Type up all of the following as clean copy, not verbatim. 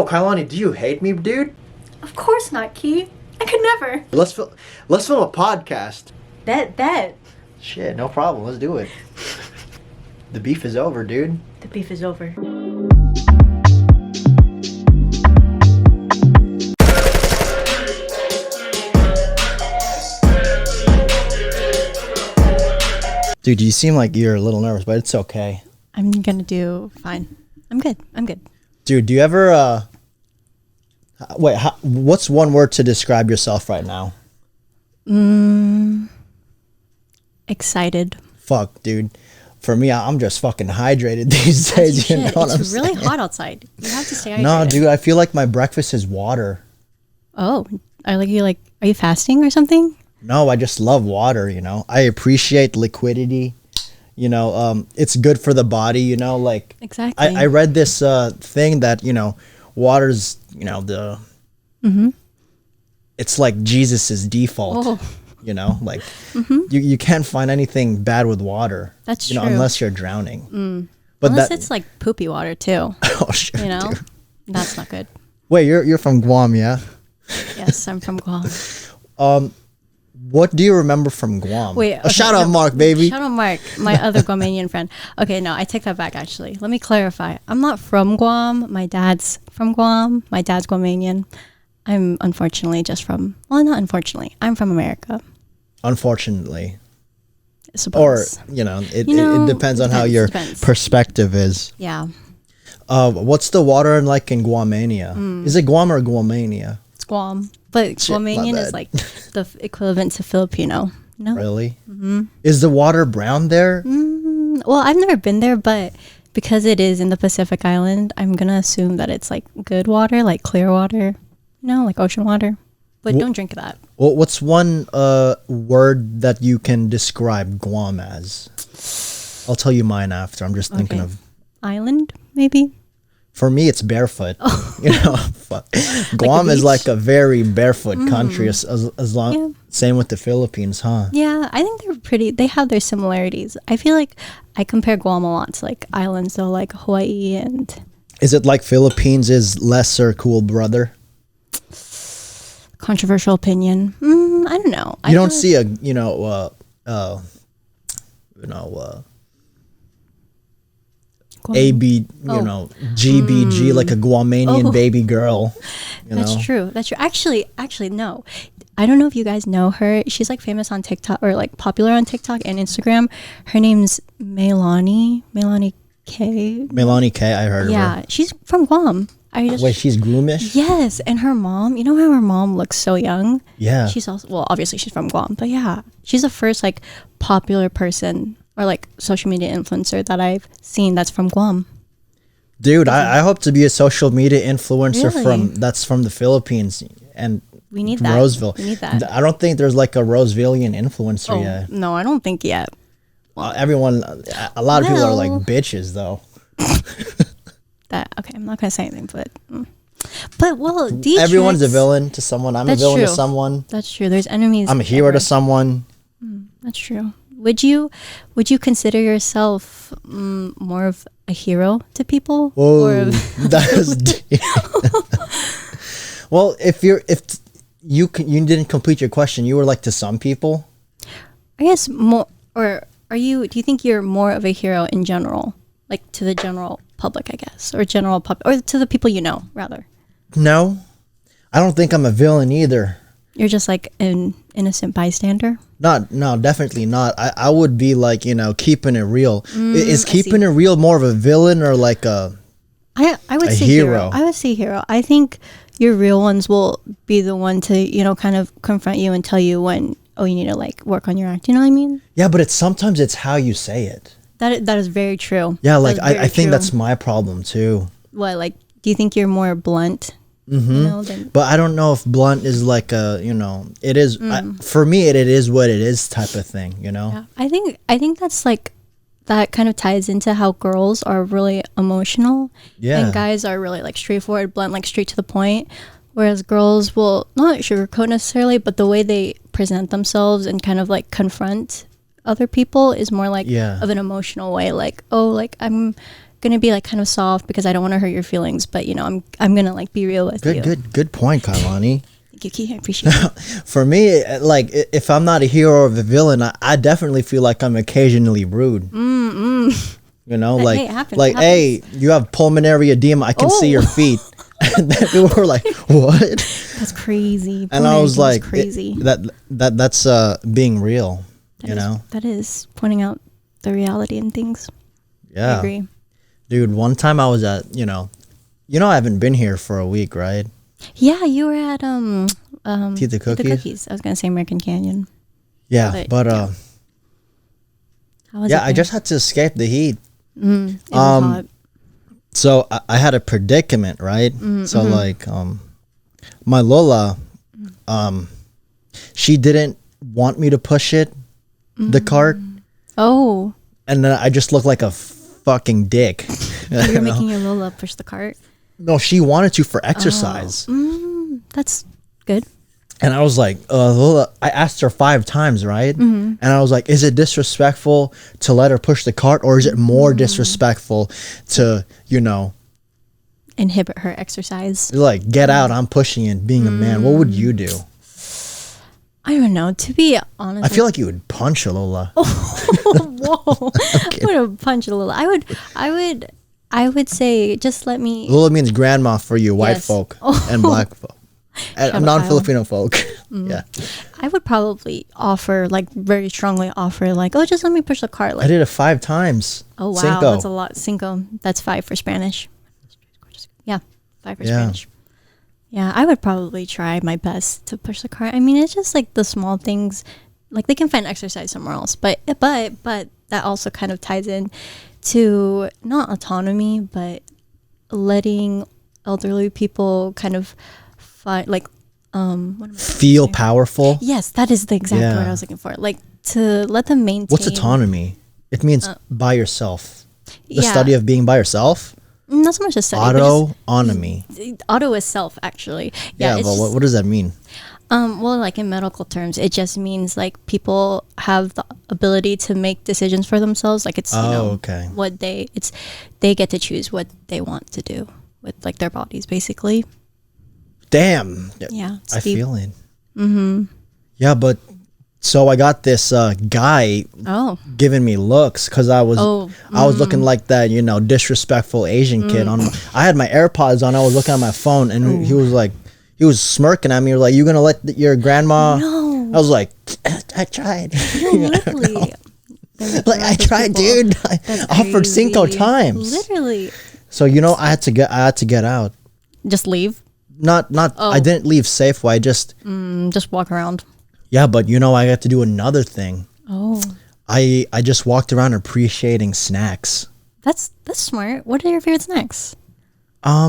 Kylani, do you hate me, dude? Of course not, Key. I could never. Let's film a podcast. Bet. Shit, no problem. Let's do it. The beef is over, dude. The beef is over. Dude, you seem like you're a little nervous, but it's okay. I'm gonna do fine. I'm good. Dude, do you ever, what's one word to describe yourself right now? Excited. Fuck, dude. For me, I'm just fucking hydrated these days. You know what I'm It's really saying? hot outside. You have to stay hydrated. No, dude, I feel like my breakfast is water. Oh, are you fasting or something? No, I just love water, you know. I appreciate liquidity. You know, it's good for the body, you know, like Exactly. I read this thing that, you know, water's, you know, the it's like Jesus's default. Oh. You know, like you can't find anything bad with water. That's you know, true. unless you're drowning. But unless it's like poopy water too. Oh shit. You know? Dude. That's not good. Wait, you're from Guam, yeah? Yes, I'm from Guam. What do you remember from Guam? Wait, okay, shout out Mark, baby. Shout out Mark, my other Guamanian friend. Okay, no, I take that back actually. Let me clarify. I'm not from Guam. My dad's from Guam. My dad's Guamanian. I'm unfortunately not unfortunately. I'm from America. Unfortunately. I suppose. Or, you know, it depends on how your perspective is. Yeah. What's the water like in Guamania? Is it Guam or Guamania? It's Guam. But Guamanian is like the equivalent to Filipino. No? Really? Mm-hmm. Is the water brown there? Well, I've never been there, but because it is in the Pacific Island, I'm going to assume that it's like good water, like clear water, like ocean water. But don't drink that. Well, what's one word that you can describe Guam as? I'll tell you mine after. I'm just thinking of... Island, maybe? For me, it's barefoot. You know, fuck. Guam is like a very barefoot country, as long. Yeah. Same with the Philippines, huh? Yeah, I think they have their similarities. I feel like I compare Guam a lot to like islands, though, like Hawaii and... Is it like Philippines is lesser cool brother? Controversial opinion. I don't know. You don't see a, AB, GBG, like a Guamanian baby girl. That's true. Actually, no. I don't know if you guys know her. She's like famous on TikTok or like popular on TikTok and Instagram. Her name's Melanie K. Melanie K, I heard of her. Yeah, she's from Guam. Wait, she's Groomish? Yes, and her mom, you know how her mom looks so young? Yeah. She's also, well, obviously she's from Guam, but yeah, she's the first like popular person or like social media influencer that I've seen that's from Guam. Dude, I hope to be a social media influencer Really? that's from the Philippines and We need that. Roseville. We need that. I don't think there's like a Rosevillian influencer yet. No, I don't think yet. A lot of people are like bitches though. Okay, I'm not gonna say anything, but well, everyone's a villain to someone. I'm a villain to someone. That's true. There's enemies. I'm a hero to someone. That's true. Would you consider yourself more of a hero to people? Whoa, that was deep. Well, if you didn't complete your question, you were like to some people. I guess more, or do you think you're more of a hero in general, like to the general public, I guess, or or to the people you know, rather? No, I don't think I'm a villain either. You're just like an innocent bystander? No, definitely not. I would be like, keeping it real. Is keeping it real more of a villain or like I would say hero. I would say hero. I think your real ones will be the one to, kind of confront you and tell you when, you need to like work on your act. You know what I mean? Yeah, but sometimes it's how you say it. That is very true. Yeah, like I think that's my problem too. What, like, do you think you're more blunt? But I don't know if blunt is like it is for me. It is what it is type of thing. Yeah. I think that's like that kind of ties into how girls are really emotional, and guys are really like straightforward, blunt, like straight to the point. Whereas girls will not sugarcoat necessarily, but the way they present themselves and kind of like confront other people is more like of an emotional way, like, oh, like I'm gonna be like kind of soft because I don't want to hurt your feelings, but you know, I'm gonna like be real with you. Good point, Kylani. Thank you, Key. I appreciate it. For me, like if I'm not a hero or a villain, I definitely feel like I'm occasionally rude. You know, like, hey, it happens, like, hey, you have pulmonary edema. I can see your feet. And then we were like, what? That's crazy. And I was like, crazy. That's being real. That is pointing out the reality in things. Yeah, I agree. Dude, one time I was at, I haven't been here for a week, right? Yeah, you were at Eat the Cookies. I was gonna say American Canyon. Yeah, but how was I just had to escape the heat. it was hot. So I had a predicament, right? So like, my Lola, she didn't want me to push the cart. Oh. And then I just looked like a fucking dick. You were making your Lola push the cart? No, she wanted to for exercise. That's good. And I was like, Lola, I asked her 5 times, right? And I was like, is it disrespectful to let her push the cart, or is it more disrespectful to, inhibit her exercise? Like, get out, I'm pushing it, being a man. What would you do? I don't know. To be honest, I feel like you would punch a Lola. Whoa! I would have punched a Lola. I would say just let me. Lola means grandma for you, white folk and black folk. And non-Filipino folk. Yeah. I would probably very strongly offer, oh, just let me push the cart. I did it 5 times. Oh, wow. Cinco. That's a lot. Cinco. That's 5 for Spanish. Yeah, 5 for Spanish. Yeah, I would probably try my best to push the cart. I mean, it's just like the small things. Like, they can find exercise somewhere else. But that also kind of ties in to not autonomy, but letting elderly people kind of feel powerful. Yes, that is the exact word I was looking for. Like, to let them maintain. What's autonomy? It means by yourself. The study of being by yourself. Not so much a study. Autonomy. Auto is self, actually. Yeah, but what does that mean? Well, like in medical terms, it just means like people have the ability to make decisions for themselves. Like it's what they get to choose what they want to do with like their bodies, basically. Damn. Yeah, I feel it. Yeah, but so I got this guy giving me looks because I was looking like that, disrespectful Asian kid. I had my AirPods on. I was looking at my phone, and he was smirking at me. He was like, "You gonna let your grandma?" No. I was like, "I tried." Literally. Like I tried, dude. I offered Cinco times. Literally. So I had to get out. Just leave. Not. I didn't leave Safeway. I just walk around. Yeah, but I got to do another thing. Oh. I just walked around appreciating snacks. That's smart. What are your favorite snacks? I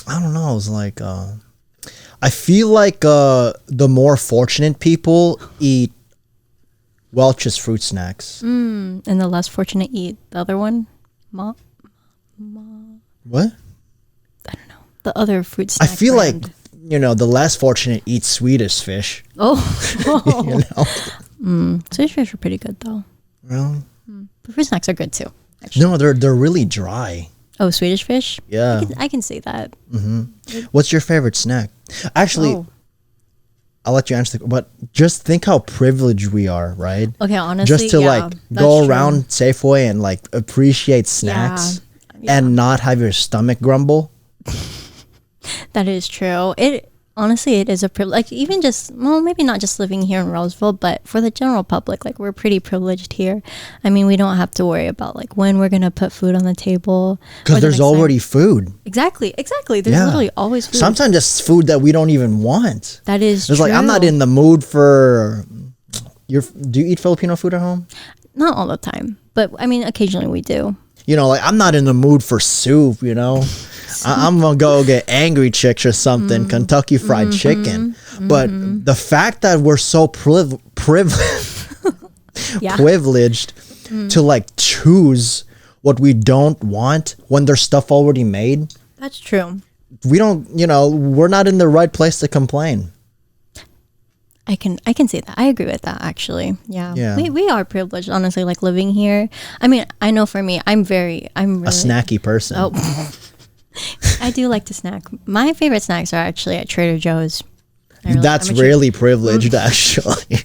don't know. I was like, I feel like the more fortunate people eat Welch's fruit snacks. And the less fortunate eat the other one? What? I don't know. The other fruit snack I feel brand. like, the less fortunate eat Swedish fish. Oh. Swedish fish are pretty good, though. Really? The fruit snacks are good, too, actually. No, they're really dry. Oh, Swedish fish? Yeah. I can see that. What's your favorite snack? Actually, I'll let you answer, but just think how privileged we are, right? Okay, honestly, just to go around Safeway and appreciate snacks and not have your stomach grumble. That is true. It is a privilege. Like, even maybe not just living here in Roseville, but for the general public, we're pretty privileged here. I mean, we don't have to worry about when we're gonna put food on the table, because there's already food. Exactly. There's literally always food. Sometimes it's food that we don't even want. That is true. I'm not in the mood for do you eat Filipino food at home? Not all the time, but I mean, occasionally we do. I'm not in the mood for soup, I'm gonna go get Angry Chicks or something, Kentucky Fried Chicken. But the fact that we're so privileged to choose what we don't want when there's stuff already made. That's true. We don't, we're not in the right place to complain. I can say that. I agree with that, actually. Yeah. We are privileged, honestly, like living here. I mean, I know for me, I'm really a snacky person. Oh, I do like to snack. My favorite snacks are actually at Trader Joe's. That's really privileged, actually.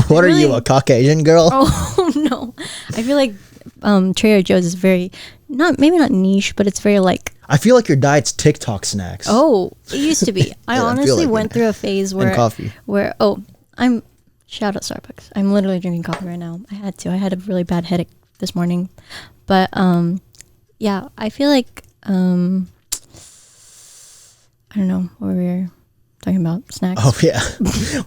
What really, are you, a Caucasian girl? Oh no, I feel like Trader Joe's is very maybe not niche, but it's very like. I feel like your diet's TikTok snacks. Oh, it used to be. I honestly went through a phase where coffee. I'm shout out Starbucks. I'm literally drinking coffee right now. I had to. I had a really bad headache this morning, but yeah, I feel like I don't know what we were talking about, snacks. Oh yeah,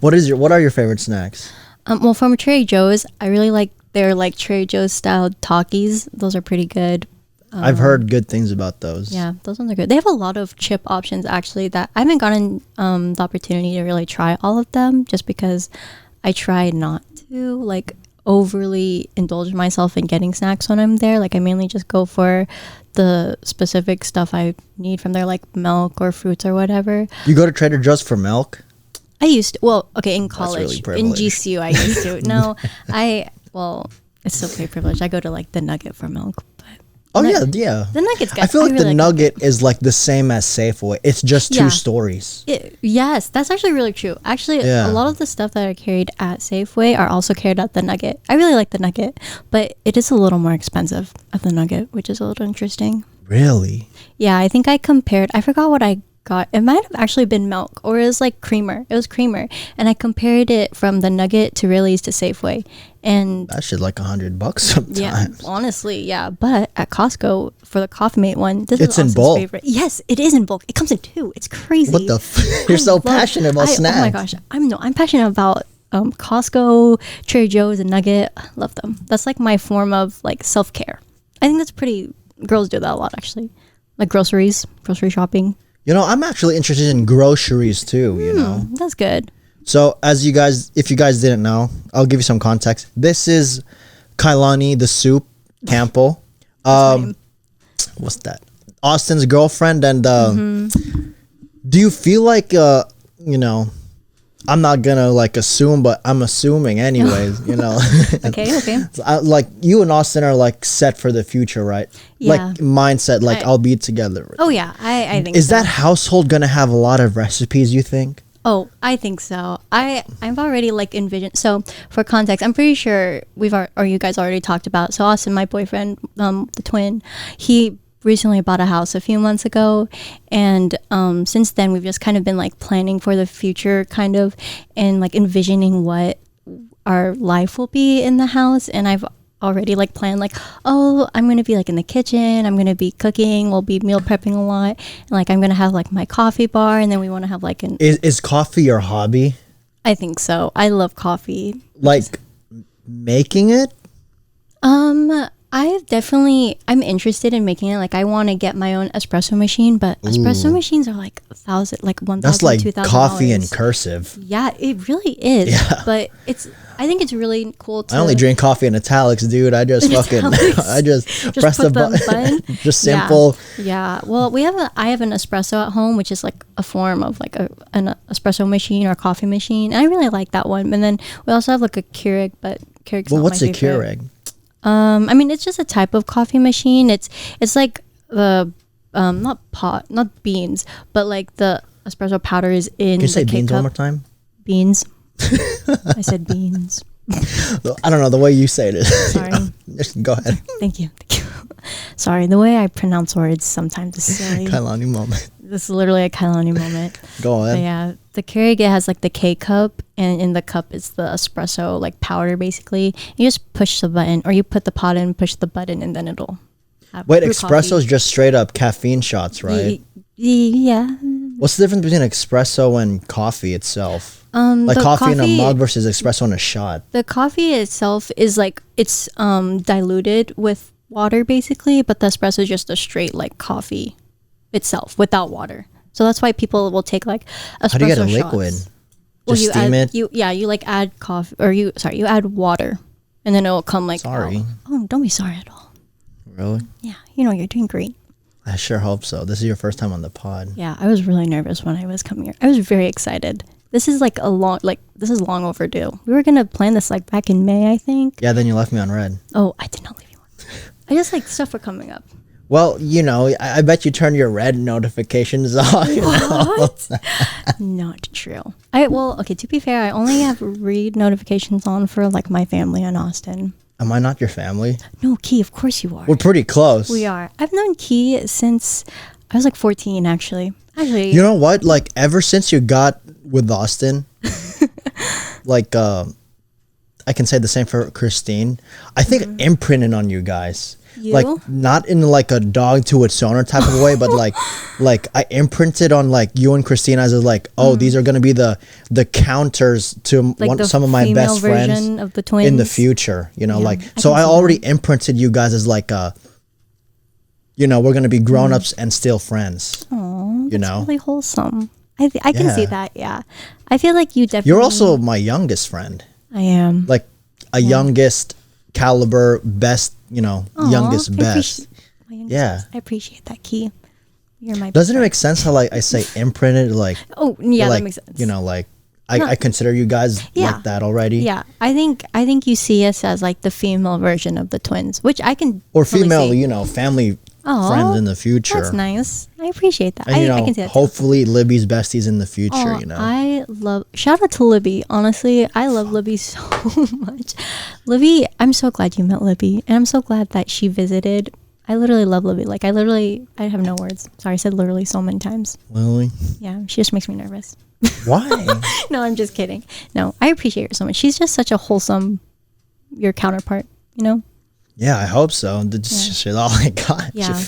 what are your favorite snacks? Well, from Trader Joe's, I really like their like Trader Joe's style Takis. Those are pretty good. I've heard good things about those. Yeah, those ones are good. They have a lot of chip options actually that I haven't gotten the opportunity to really try all of them, just because I try not to like overly indulge myself in getting snacks when I'm there. Like I mainly just go for the specific stuff I need from there, like milk or fruits or whatever. You go to Trader Joe's for milk? I used to. Well, okay, in college, really in GCU, I used to. No, it's still pretty privileged. I go to like the Nugget for milk. Oh yeah. The Nugget's good. I feel like really the Nugget is like the same as Safeway. It's just two stories. Yes, that's actually really true. Actually, a lot of the stuff that are carried at Safeway are also carried at the Nugget. I really like the Nugget, but it is a little more expensive at the Nugget, which is a little interesting. Really? Yeah, I think I forgot what I got. It might have actually been milk, or it was like creamer. It was creamer, and I compared it from the Nugget to Rayleigh's to Safeway, and that shit like $100 sometimes. Yeah, honestly, yeah. But at Costco for the Coffee Mate one, this is Austin's in bulk. favorite. Yes, it is in bulk. It comes in 2. It's crazy. What the? You're so passionate about snacks. Oh my gosh, I'm passionate about Costco, Trader Joe's, and Nugget. I love them. That's like my form of like self care. I think that's pretty. Girls do that a lot actually, like grocery shopping. You know, I'm actually interested in groceries too, you know. That's good. So, if you guys didn't know, I'll give you some context. This is Kylani, the soup, Campbell. What's that? Austin's girlfriend. And do you feel like, you know, I'm not going to like assume, but I'm assuming anyways, you know. Okay. Like you and Austin are like set for the future, right? Yeah. Like mindset, like I'll be together. Oh yeah, I think Is that household going to have a lot of recipes, you think? Oh, I think so. I've already like envisioned. So for context, I'm pretty sure you guys already talked about. So Austin, my boyfriend, the twin, he recently bought a house a few months ago, and since then we've just kind of been like planning for the future, kind of, and like envisioning what our life will be in the house. And I've already like planned like, oh, I'm gonna be like in the kitchen, I'm gonna be cooking, we'll be meal prepping a lot, and like I'm gonna have like my coffee bar, and then we want to have like an is coffee your hobby? I think so. I love coffee. Like making it? I'm interested in making it. Like I want to get my own espresso machine, but espresso machines are like $1,000, That's like $2,000. Coffee in cursive. Yeah, it really is. Yeah. But I think it's really cool to. I only drink coffee in italics, dude. I just I just press the button. Just simple. Yeah. Well, I have an espresso at home, which is like a form of like an espresso machine or coffee machine. And I really like that one. And then we also have like a Keurig, but Keurig's not what's my a favorite. Keurig? I mean, it's just a type of coffee machine. It's like the not beans, but like the espresso powder is in. Can you say the beans K-cup. one more time? Beans. I said beans. I don't know the way you say it. Sorry. Just go ahead. Thank you. Sorry, the way I pronounce words sometimes is silly. Kylani moment. This is literally a Kylani moment. Go ahead. But yeah, the Keurig, it has like the K-cup, and in the cup is the espresso like powder basically. You just push the button, or you put the pot in, push the button, and then it'll have Wait, espresso is just straight up caffeine shots, right? Yeah. What's the difference between espresso and coffee itself? Like coffee in a mug versus espresso in a shot. The coffee itself is like it's diluted with water basically, but the espresso is just a straight like coffee itself without water. So that's why people will take like espresso shots. How do you get a liquid? Just steam it? You like add coffee, or you add water, and then it'll come like. Sorry. Oh, don't be sorry at all. Really? Yeah, you're doing great. I sure hope so. This is your first time on the pod. Yeah, I was really nervous when I was coming here. I was very excited. this is like this is long overdue. We were gonna plan this like back in May, I think. Yeah, then you left me on red. Oh, I did not leave you on. I just like stuff were coming up. Well, you know, I bet you turned your red notifications on. What? Not true. Okay, to be fair, I only have read notifications on for like my family in Austin. Am I not your family? No, Key, of course you are. We're pretty close. We are. I've known Key since I was like 14, actually. You know what? Like, ever since you got with Austin, like, I can say the same for Christine. I think imprinted on you guys. Like, not in like a dog to its owner type of way, but like I imprinted on like you and Christine as like, oh, these are gonna be the counters to like some of my best friends of the twins in the future. You know, like so I already imprinted you guys as like you know, we're gonna be grown ups and still friends. Oh, you know, really wholesome. I can see that. Yeah, I feel like you definitely. You're also my youngest friend. I am like a youngest caliber, best. You know, youngest best. I appreciate that, Key. You're my. Doesn't it make sense how like I say imprinted? Like oh yeah, like, that makes sense. You know, like I consider you guys like that already. Yeah, I think you see us as like the female version of the twins, which I can. Or female, you know, family friends in the future. That's nice. I appreciate that. And, I can see that. Hopefully, Libby's besties in the future. You know, I love. Shout out to Libby. Honestly, I love Libby so much. Libby, I'm so glad you met Libby, and I'm so glad that she visited. I literally love Libby. Like I have no words. Sorry, I said literally so many times. Really? Yeah, she just makes me nervous. Why? No, I'm just kidding. No, I appreciate her so much. She's just such a wholesome, your counterpart, you know? Yeah, I hope so. That's all I got. Yeah.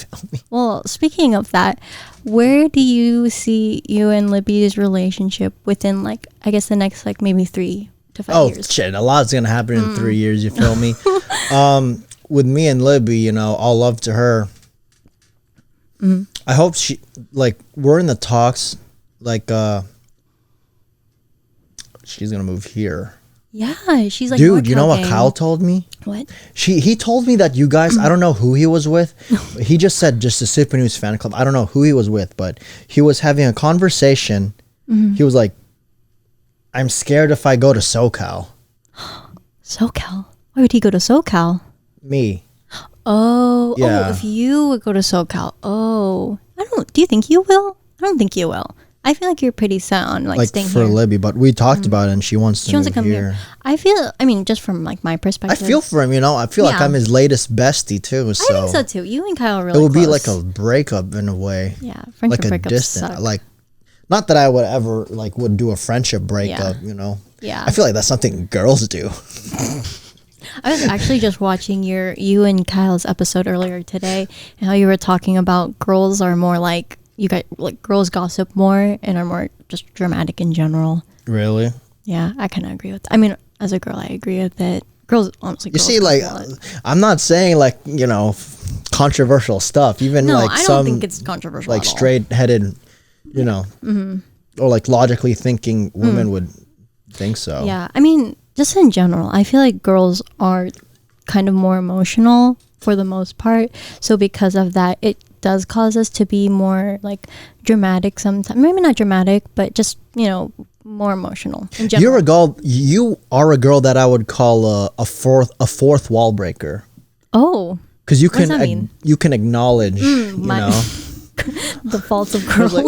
Well, speaking of that, where do you see you and Libby's relationship within, like, I guess the next, like, maybe 3 to 5 years? Oh, shit. A lot's going to happen in 3 years. You feel me? With me and Libby, you know, all love to her. I hope she, like, we're in the talks, like, she's going to move here. Yeah, she's like, dude, you know what Kyle told me? What? He told me that you guys, I don't know who he was with. He just said just a Sippin News fan club. I don't know who he was with, but he was having a conversation. He was like, I'm scared if I go to SoCal. SoCal? Why would he go to SoCal? Me. Oh, yeah. If you would go to SoCal. Oh, do you think you will? I don't think you will. I feel like you're pretty set on like staying for here. Libby, but we talked about it and she wants to come here. I mean, just from like my perspective. I feel for him, you know. I feel like I'm his latest bestie too. So I think so too. You and Kyle are really it would close. be like a breakup in a way. Yeah, friendship like a distant, suck. like not that I would ever would do a friendship breakup, you know. Yeah. I feel like that's something girls do. I was actually just watching you and Kyle's episode earlier today, and how you were talking about girls are more like. You guys like girls gossip more and are more just dramatic in general. Really? Yeah, I kind of agree with that. I mean, as a girl, I agree with it. Girls, honestly, you see, like, I'm not saying like, you know, controversial stuff. Even like I don't think it's controversial. Like straight-headed, you know, or like logically thinking women would think so. Yeah, I mean, just in general, I feel like girls are kind of more emotional for the most part. So because of that, it does cause us to be more like dramatic sometimes. Maybe not dramatic, but just, you know, more emotional in general. You are a girl that I would call a fourth wall breaker. Oh. Because you can acknowledge you know the faults of girls.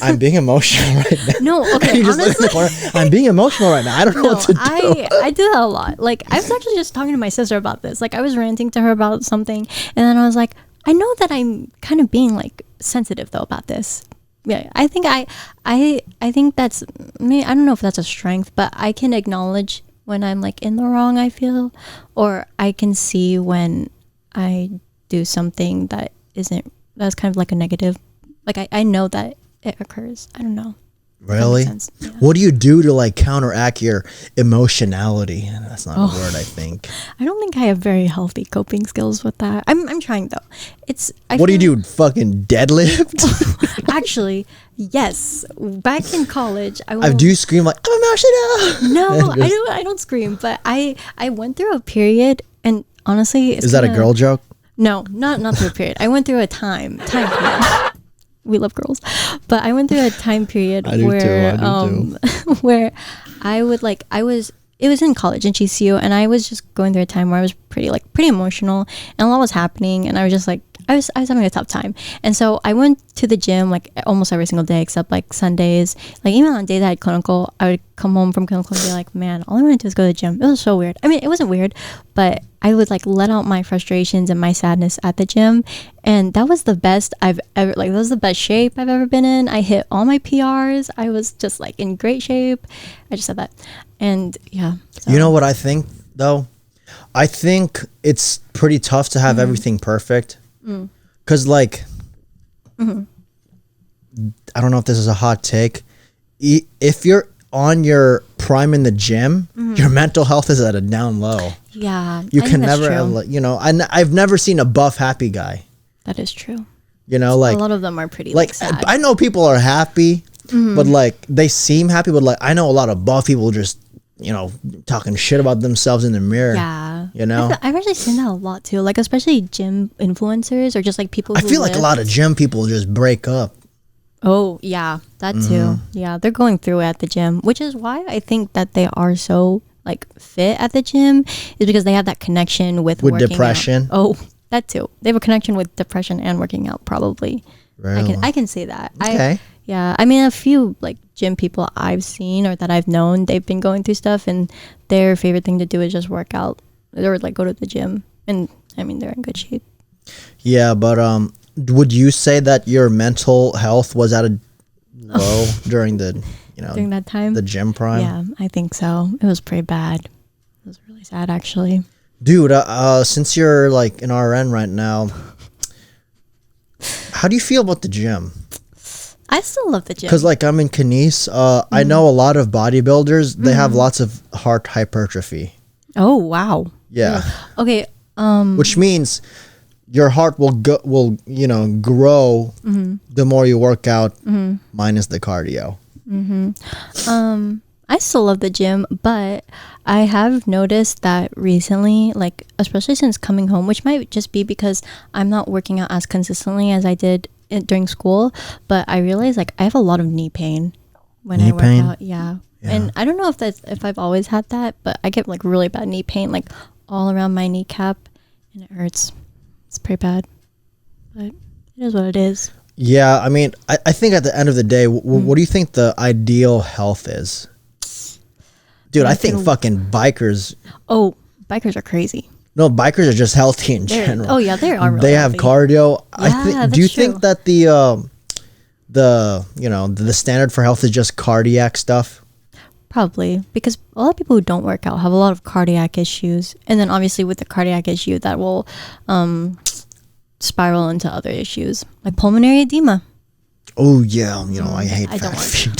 I'm being emotional right now. No, okay. You just look in the corner. I'm being emotional right now. I don't know what to do. I do that a lot. Like, I was actually just talking to my sister about this. Like, I was ranting to her about something, and then I was like, I know that I'm kind of being like sensitive though about this. Yeah, I think I think that's me. I don't know if that's a strength, but I can acknowledge when I'm like in the wrong. I feel, or I can see when I do something that's kind of like a negative. Like I know that it occurs. I don't know. Really? Yeah. What do you do to like counteract your emotionality? That's not a word, I think. I don't think I have very healthy coping skills with that. I'm trying though. What do you do? Fucking deadlift? Actually, yes. Back in college, do you scream like I'm emotional? No, I don't scream. But I went through a period, and honestly, is that a girl joke? No, not through a period. I went through a time period. we love girls, but I went through a time period where where I would like it was in college in GCU, and I was just going through a time where I was pretty emotional, and a lot was happening, and I was just like I was having a tough time. And so I went to the gym like almost every single day except like Sundays. Like even on days I had clinical, I would come home from clinical and be like, man, all I want to do is go to the gym. It was so weird. I mean, it wasn't weird, but I would like let out my frustrations and my sadness at the gym, and that was the best I've ever, like that was the best shape I've ever been in. I hit all my PRs. I was just like in great shape. I just said that. And yeah. So. You know what I think though? I think it's pretty tough to have everything perfect. Because like I don't know if this is a hot take, if you're on your prime in the gym, your mental health is at a down low. Yeah, you can never have, you know, I've never seen a buff happy guy. That is true. You know, like a lot of them are pretty like sad. I know people are happy, but like they seem happy, but like I know a lot of buff people just, you know, talking shit about themselves in the mirror. Yeah. You know? I've actually seen that a lot too. Like, especially gym influencers or just like people who I feel like a lot of gym people just break up. Oh, yeah. That too. Yeah. They're going through it at the gym, which is why I think that they are so like fit at the gym, is because they have that connection with working depression. Out. Oh, that too. They have a connection with depression and working out probably. Really? I can see that. Okay. Yeah, I mean, a few like gym people I've seen or that I've known, they've been going through stuff, and their favorite thing to do is just work out or like go to the gym, and I mean they're in good shape. Yeah, but would you say that your mental health was at a low during the, you know, during that time, the gym prime? Yeah, I think so. It was pretty bad. It was really sad, actually. Dude, since you're like an RN right now, how do you feel about the gym? I still love the gym. Because like I'm in Kines, I know a lot of bodybuilders, they have lots of heart hypertrophy. Oh, wow. Yeah. Okay. Which means your heart will you know, grow the more you work out, minus the cardio. I still love the gym, but I have noticed that recently, like especially since coming home, which might just be because I'm not working out as consistently as I did during school, but I realized like I have a lot of knee pain when I work out. Yeah. And I don't know if I've always had that, but I get like really bad knee pain, like all around my kneecap, and it hurts. It's pretty bad, but it is what it is. Yeah, I mean, I think at the end of the day, what do you think the ideal health is? Dude, I think fucking bikers. Oh, bikers are crazy. No, bikers are just healthy in general. Oh yeah, they are. Really they have healthy. cardio. Yeah, do you think that the you know, the standard for health is just cardiac stuff? Probably, because a lot of people who don't work out have a lot of cardiac issues, and then obviously with the cardiac issue, that will spiral into other issues like pulmonary edema. Oh yeah, you know I hate fat feet.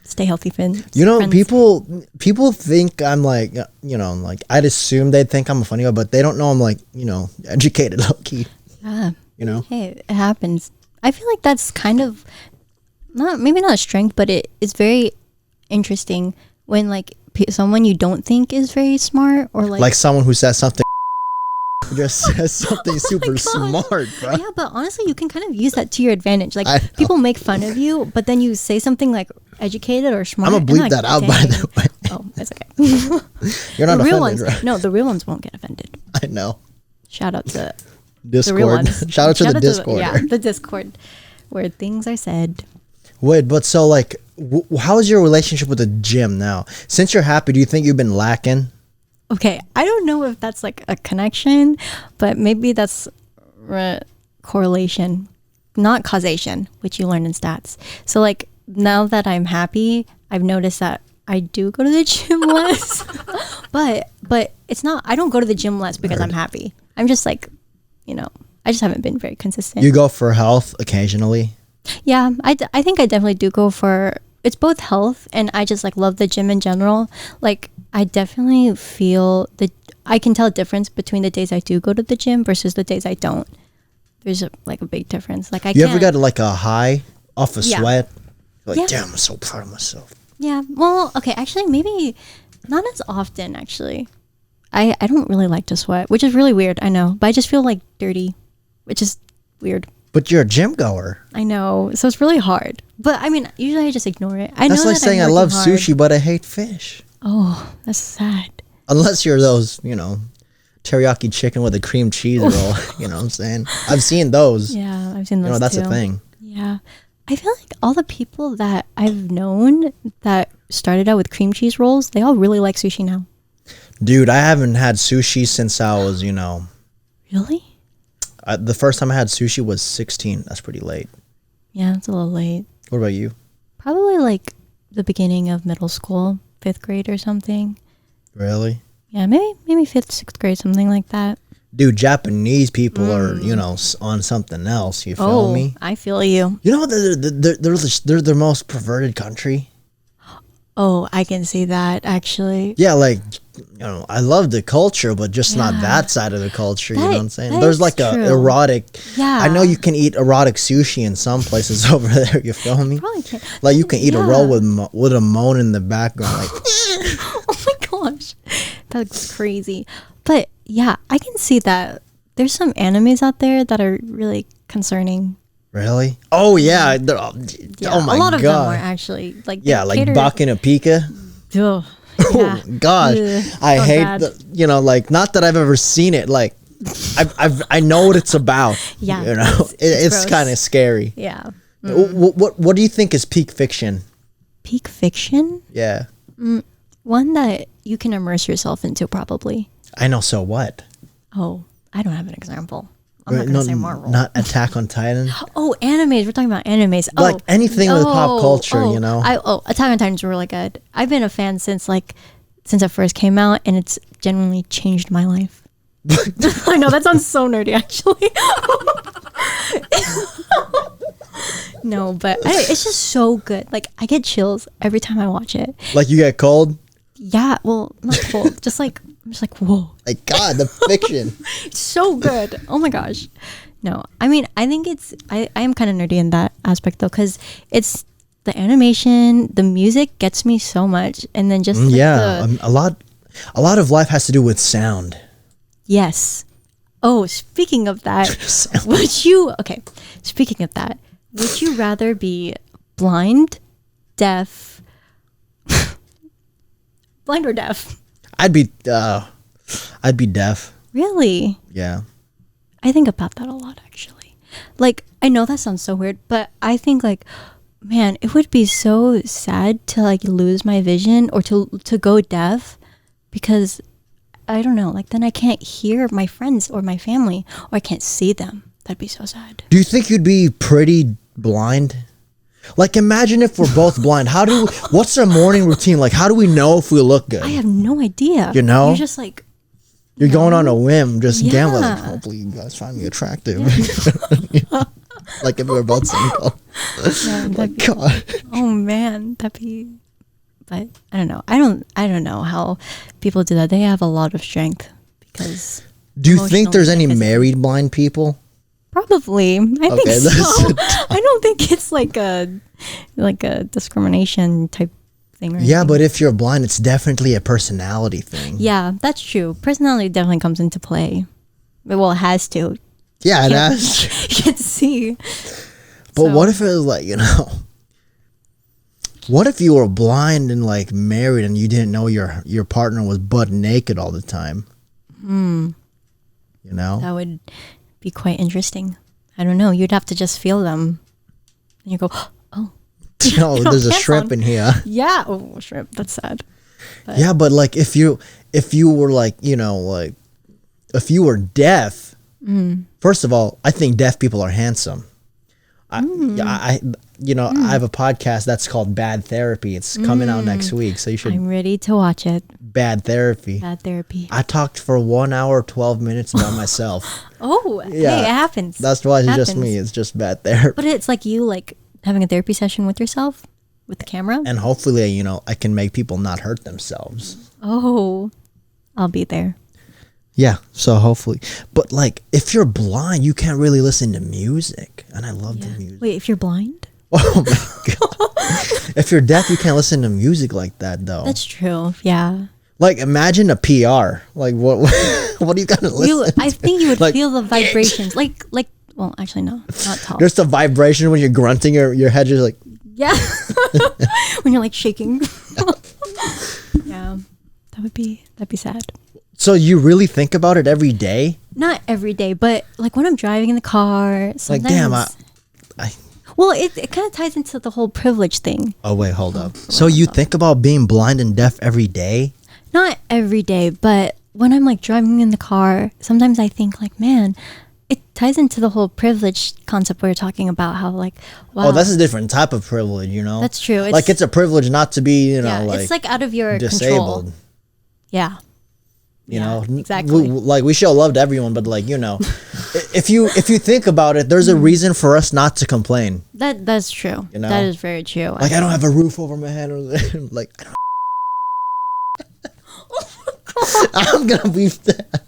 Stay healthy, Finn. You know, people think I'm like, you know, like I'd assume they'd think I'm a funny guy, but they don't know I'm like, you know, educated, low key. Yeah. You know. Hey, it happens. I feel like that's kind of maybe not a strength, but it's very interesting when like someone you don't think is very smart or like someone who says something. Just says something super smart, bro. Yeah, but honestly, you can kind of use that to your advantage. Like people make fun of you, but then you say something like educated or smart. I'm gonna bleep that out, by the way. Oh, it's okay. You're not the real offended, ones. right? No, the real ones won't get offended. I know. Shout out to Discord. The real ones. Shout out to the Discord. Yeah, the Discord, where things are said. Wait, but so like, how is your relationship with the gym now? Since you're happy, do you think you've been lacking? Okay, I don't know if that's like a connection, but maybe that's correlation, not causation, which you learn in stats. So like now that I'm happy, I've noticed that I do go to the gym less, but it's not, I don't go to the gym less because I'm happy. I'm just like, you know, I just haven't been very consistent. You go for health occasionally? Yeah, I think I definitely do go for, it's both health and I just like love the gym in general. Like I definitely feel I can tell a difference between the days I do go to the gym versus the days I don't. There's a big difference. Like you ever got like a high off of sweat? You're like, damn, I'm so proud of myself. Yeah. Well, okay, actually maybe not as often actually. I don't really like to sweat, which is really weird, I know. But I just feel like dirty, which is weird. But you're a gym goer. I know. So it's really hard. But I mean, usually I just ignore it. I That's know like saying I love sushi, but I hate fish. Oh, that's sad. Unless you're those, teriyaki chicken with a cream cheese roll. You know what I'm saying? I've seen those. Yeah, I've seen those that's too. a thing. Yeah. I feel like all the people that I've known that started out with cream cheese rolls, they all really like sushi now. Dude, I haven't had sushi since I was, Really? The first time I had sushi was 16. That's pretty late. Yeah, it's a little late. What about you? Probably like the beginning of middle school, 5th grade or something. Really? Yeah, maybe 5th, 6th grade, something like that. Dude, Japanese people are, on something else. You feel me? I feel you. You know, they're the most perverted country. Oh, I can see that, actually. Yeah, like, I love the culture, but just not that side of the culture. You know what I'm saying? There's like a erotic. Yeah. I know you can eat erotic sushi in some places over there. You feel me? Probably can. Like you can eat a roll with a moan in the background. Like, oh my gosh, that's crazy. But yeah, I can see that. There's some animes out there that are really concerning. Really? Oh yeah. Oh my god. A lot of them are actually like Bakken and Pika. Oh gosh, I hate like not that I've ever seen it. Like I know what it's about. Yeah, it's kind of scary. Yeah. What do you think is peak fiction? Peak fiction? Yeah. One that you can immerse yourself into, probably. I know. So what? Oh, I don't have an example. I'm not going to say Marvel. Not Attack on Titan? Oh, animes. We're talking about animes. Like anything with pop culture, Attack on Titan's really good. I've been a fan since it first came out, and it's genuinely changed my life. I know, that sounds so nerdy, actually. No, but it's just so good. Like, I get chills every time I watch it. Like, you get cold? Yeah, well, not cold. I'm just like, whoa. Like, God, the fiction. It's so good. Oh my gosh. No, I mean, I think I am kind of nerdy in that aspect though, because it's the animation, the music gets me so much. And then just a lot of life has to do with sound. Yes. Oh, speaking of that, speaking of that, would you rather be blind, deaf, blind or deaf? I'd be deaf. Really? Yeah. I think about that a lot, actually. Like, I know that sounds so weird, but I think like, man, it would be so sad to like lose my vision or to go deaf, because I don't know, like then I can't hear my friends or my family, or I can't see them. That'd be so sad. Do you think you'd be pretty blind? Like, imagine if we're both blind. What's our morning routine? Like, how do we know if we look good? I have no idea. You know? You're just like... You're going on a whim, just gambling. Like, hopefully you guys find me attractive. Like, if we were both single. God. Oh, man. That'd be... But, I don't know. I don't know how people do that. They have a lot of strength because... Do you think there's any married blind people? Probably. I think so. I don't think it's like a discrimination type thing. Yeah, but if you're blind, it's definitely a personality thing. Yeah, that's true. Personality definitely comes into play. Well, it has to. Yeah, it has. You can't see. But what if it was like, what if you were blind and like married and you didn't know your partner was butt naked all the time? That would be quite interesting. I don't know. You'd have to just feel them. And you go, oh. No, there's a shrimp in here. Yeah. Oh, shrimp. That's sad. But. Yeah, but like if you were like, like if you were deaf, first of all, I think deaf people are handsome. I have a podcast that's called Bad Therapy. It's coming out next week, so you should. I'm ready to watch it. Bad Therapy. Bad Therapy. I talked for 1 hour, 12 minutes about myself. Oh, yeah. Hey, it happens. That's why it's just me. It's just Bad Therapy. But it's like you like having a therapy session with yourself, with the camera. And hopefully, I can make people not hurt themselves. Oh, I'll be there. Yeah, so hopefully. But like, if you're blind, you can't really listen to music. And I love the music. Wait, if you're blind? Oh my God. If you're deaf, you can't listen to music like that, though. That's true, yeah. Like, imagine a PR. Like, what are you going to listen to? I think you would feel the vibrations. Like Well, actually, no, not tall. There's the vibration when you're grunting, your head is like... Yeah. When you're like shaking. Yeah, that'd be sad. So you really think about it every day? Not every day, but like when I'm driving in the car, sometimes... Like, damn, Well, it kind of ties into the whole privilege thing. Oh, wait, hold up. So you think about being blind and deaf every day? Not every day, but when I'm like driving in the car, sometimes I think like, man, it ties into the whole privilege concept we were talking about, how like, wow. Oh, that's a different type of privilege, you know? That's true. It's a privilege not to be, like... it's like out of your disabled. Control. Yeah. You know, exactly. We show love to everyone, but like, if you think about it, there's a reason for us not to complain. That's true. You know? That is very true. Like, I don't have a roof over my head, or like, I don't. I'm gonna beef that.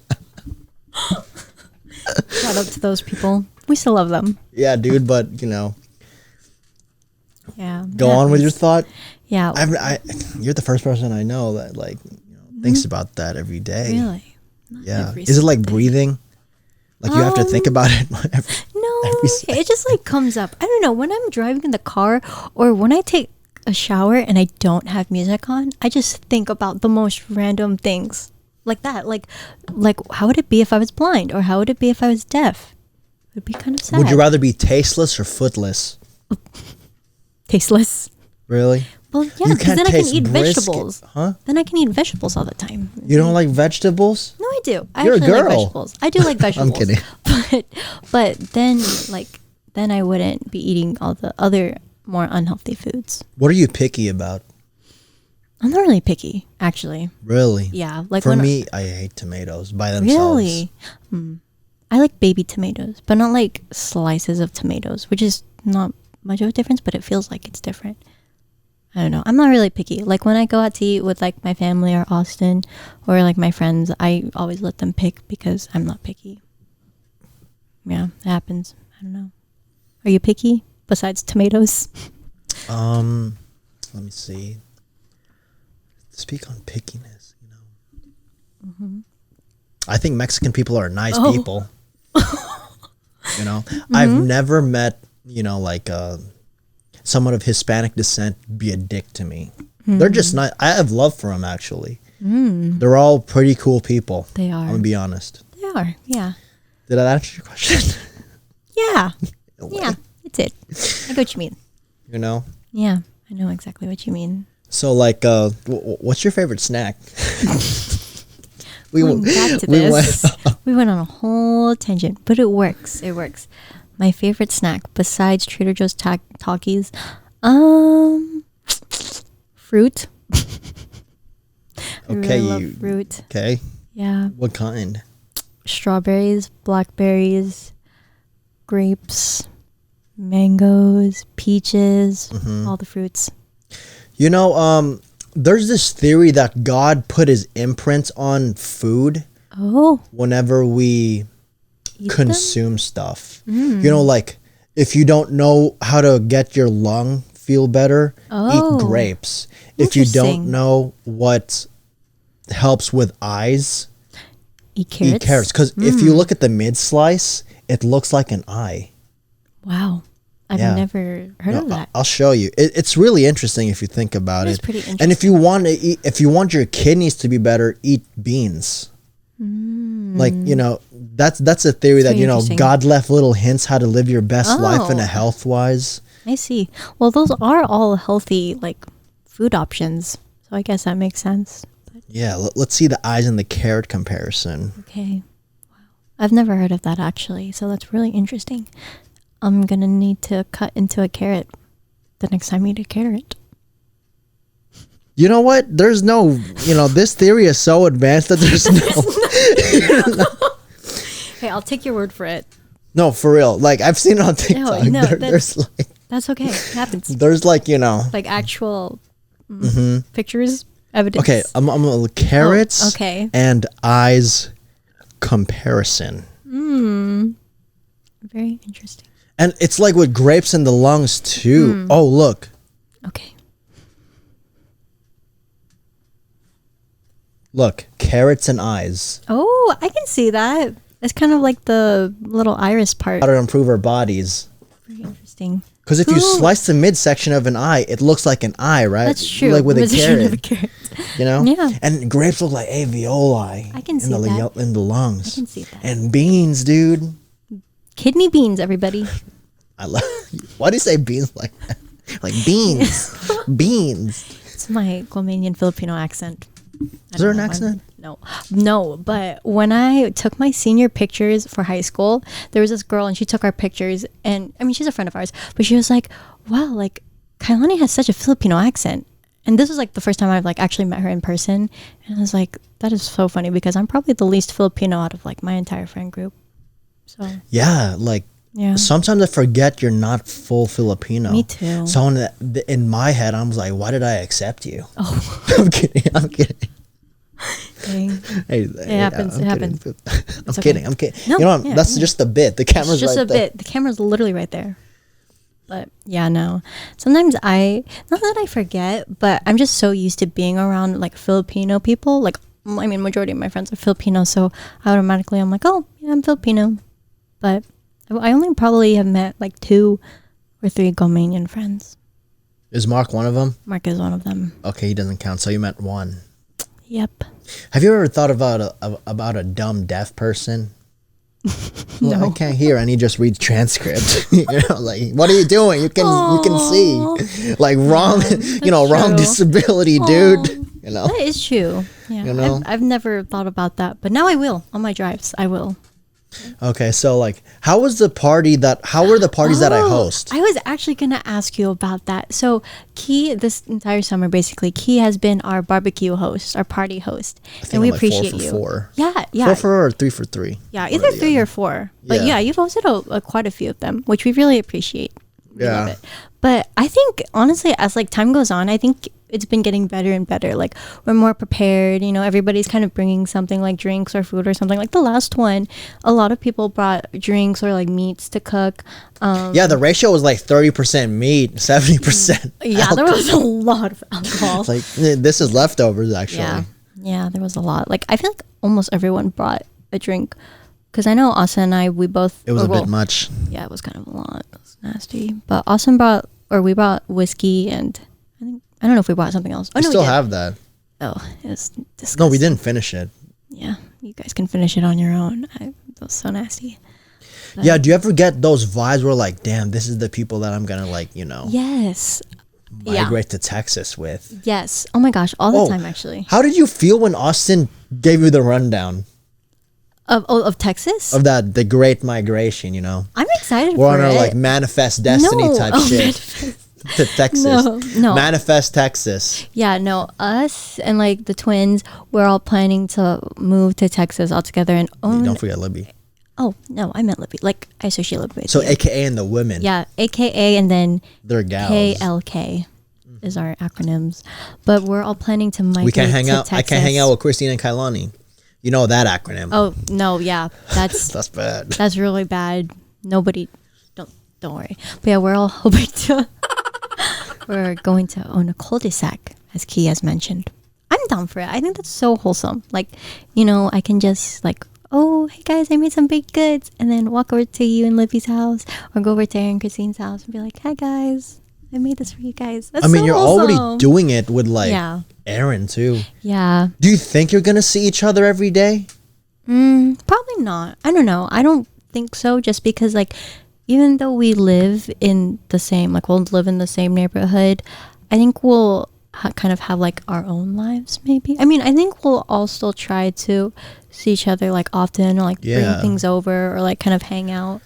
Shout out to those people. We still love them. Yeah, dude, but Yeah. Go on with your thought. Yeah. You're the first person I know that like thinks about that every day. Really? Not is it like breathing? Like you have to think about it it just like comes up. I don't know, when I'm driving in the car or when I take a shower and I don't have music on, I just think about the most random things like that. Like how would it be if I was blind, or how would it be if I was deaf? It would be kind of sad. Would you rather be tasteless or footless? Tasteless. Really? Well, yeah, because then I can eat vegetables. Huh? Then I can eat vegetables all the time. You don't like vegetables? No, I do. You're a girl. Like vegetables. I do like vegetables. I'm kidding. But then I wouldn't be eating all the other more unhealthy foods. What are you picky about? I'm not really picky, actually. Really? Yeah. Like for me, I hate tomatoes by themselves. Really? I like baby tomatoes, but not like slices of tomatoes, which is not much of a difference, but it feels like it's different. I don't know. I'm not really picky. Like when I go out to eat with like my family or Austin or like my friends, I always let them pick because I'm not picky. Yeah, it happens. I don't know. Are you picky besides tomatoes? Let me see. Speak on pickiness, I think Mexican people are nice people. I've never met, like someone of Hispanic descent be a dick to me. They're just not. I have love for them, actually. They're all pretty cool people. They are. I'm gonna be honest. They are, yeah. Did that answer your question? Yeah. Yeah, it did. I get what you mean. Yeah, I know exactly what you mean. So, like, what's your favorite snack? We went on a whole tangent, but it works. It works. My favorite snack besides Trader Joe's Takis, fruit. Okay, I really love fruit. Okay. Yeah. What kind? Strawberries, blackberries, grapes, mangoes, peaches, all the fruits. There's this theory that God put his imprint on food. Oh. Whenever we consume stuff. Like if you don't know how to get your lung feel better, eat grapes. If you don't know what helps with eyes, eat carrots. Because if you look at the mid slice, it looks like an eye. Wow. I've never heard of that. I'll show you. It's really interesting if you think about it. It's pretty interesting. And if you want your kidneys to be better, eat beans. Like, that's a theory that, God left little hints how to live your best life in a health wise. I see. Well, those are all healthy, like, food options. So I guess that makes sense. Yeah, let's see the eyes and the carrot comparison. Okay. Wow. I've never heard of that, actually. So that's really interesting. I'm going to need to cut into a carrot the next time I eat a carrot. You know what? There's no, this theory is so advanced that there's no. Hey, I'll take your word for it. No, for real. Like, I've seen it on TikTok. There's like... That's okay. It happens. There's like, like actual pictures, evidence. Okay, I'm carrots and eyes comparison. Very interesting. And it's like with grapes and the lungs too. Oh, look. Okay. Look, carrots and eyes. Oh, I can see that. It's kind of like the little iris part. How to improve our bodies. Very interesting. Because if you slice the midsection of an eye, it looks like an eye, right? That's true. Like with a carrot. You know? Yeah. And grapes look like alveoli. I can see that. In the lungs. I can see that. And beans, dude. Kidney beans, everybody. Why do you say beans like that? Like beans. Beans. It's my Guamanian Filipino accent. Is there an accent? No, but when I took my senior pictures for high school, there was this girl and she took our pictures, and I mean, she's a friend of ours, but she was like, wow, like Kylani has such a Filipino accent. And this was like the first time I've like actually met her in person, and I was like, that is so funny because I'm probably the least Filipino out of like my entire friend group. So yeah, like sometimes I forget you're not full Filipino. Me too. So in my head, I was like, why did I accept you? Oh. I'm kidding. Dang. Hey, it happens. I'm kidding. No, you know, that's just a bit. The camera's just right there. The camera's literally right there. But yeah, no. Sometimes not that I forget, but I'm just so used to being around like Filipino people. Like, I mean, majority of my friends are Filipino, so automatically I'm like, oh, yeah, I'm Filipino. But I only probably have met like 2 or 3 Guamanian friends. Is Mark one of them? Mark is one of them. Okay, he doesn't count. So you met 1. Yep. Have you ever thought about a dumb deaf person? No. I can't hear, and he just reads transcript. You know, like, what are you doing? You can see, like wrong, wrong disability, dude. You know, that is true. Yeah, you know? I've never thought about that, but now I will on my drives. I will. Okay, so like, how were the parties that I host? I was actually gonna ask you about that. So Key, this entire summer, basically, Key has been our barbecue host, our party host, and we appreciate 4 for you. 4. Yeah. 4 for 4 or 3 for 3. Yeah, either 3 or 4. But yeah, you've hosted quite a few of them, which we really appreciate. We love it. But I think honestly, as like time goes on, I think it's been getting better and better. Like, we're more prepared, everybody's kind of bringing something like drinks or food or something. Like the last one, a lot of people brought drinks or like meats to cook. The ratio was like 30% meat, 70% yeah, there was a lot of alcohol. Like, this is leftovers actually. Yeah, there was a lot. Like, I feel like almost everyone brought a drink, because I know Austin and I, we both, it was a bit much. Yeah, it was kind of a lot. It was nasty. But Austin we brought whiskey, and I don't know if we bought something else. Oh, we still have that. Oh, it was disgusting. No, we didn't finish it. Yeah, you guys can finish it on your own. It was so nasty. But yeah, do you ever get those vibes where like, damn, this is the people that I'm gonna like, Yes. migrate to Texas with? Yes. Oh my gosh, all the time actually. How did you feel when Austin gave you the rundown? Of Texas? Of the great migration, I'm excited We're for it. on our like manifest destiny type shit. To Texas. No. Manifest Texas. Yeah, no. Us and like the twins, we're all planning to move to Texas all together and own. Don't forget Libby. Oh, no, I meant Libby. Like, I associate Libby with So you. AKA and the women. Yeah, AKA and then they're gals. KLK is our acronyms. But we're all planning to migrate We can't hang to out. Texas. I can't hang out with Kiann and Kylani. You know that acronym. Oh, no, yeah. That's that's bad. That's really bad. Nobody, don't worry. But yeah, we're all hoping to, we're going to own a cul-de-sac, as Key has mentioned. I'm down for it. I think that's so wholesome. Like, I can just like, oh, hey guys, I made some baked goods, and then walk over to you and Libby's house, or go over to Aaron and Christine's house and be like, hi guys, I made this for you guys. That's so you're wholesome. already doing it with like Aaron too. Yeah. Do you think you're gonna see each other every day? Probably not. I don't know. I don't think so. Just because like, even though we live in the same, like we'll live in the same neighborhood, I think we'll kind of have like our own lives maybe. I mean, I think we'll all still try to see each other like often, or like bring things over, or like kind of hang out.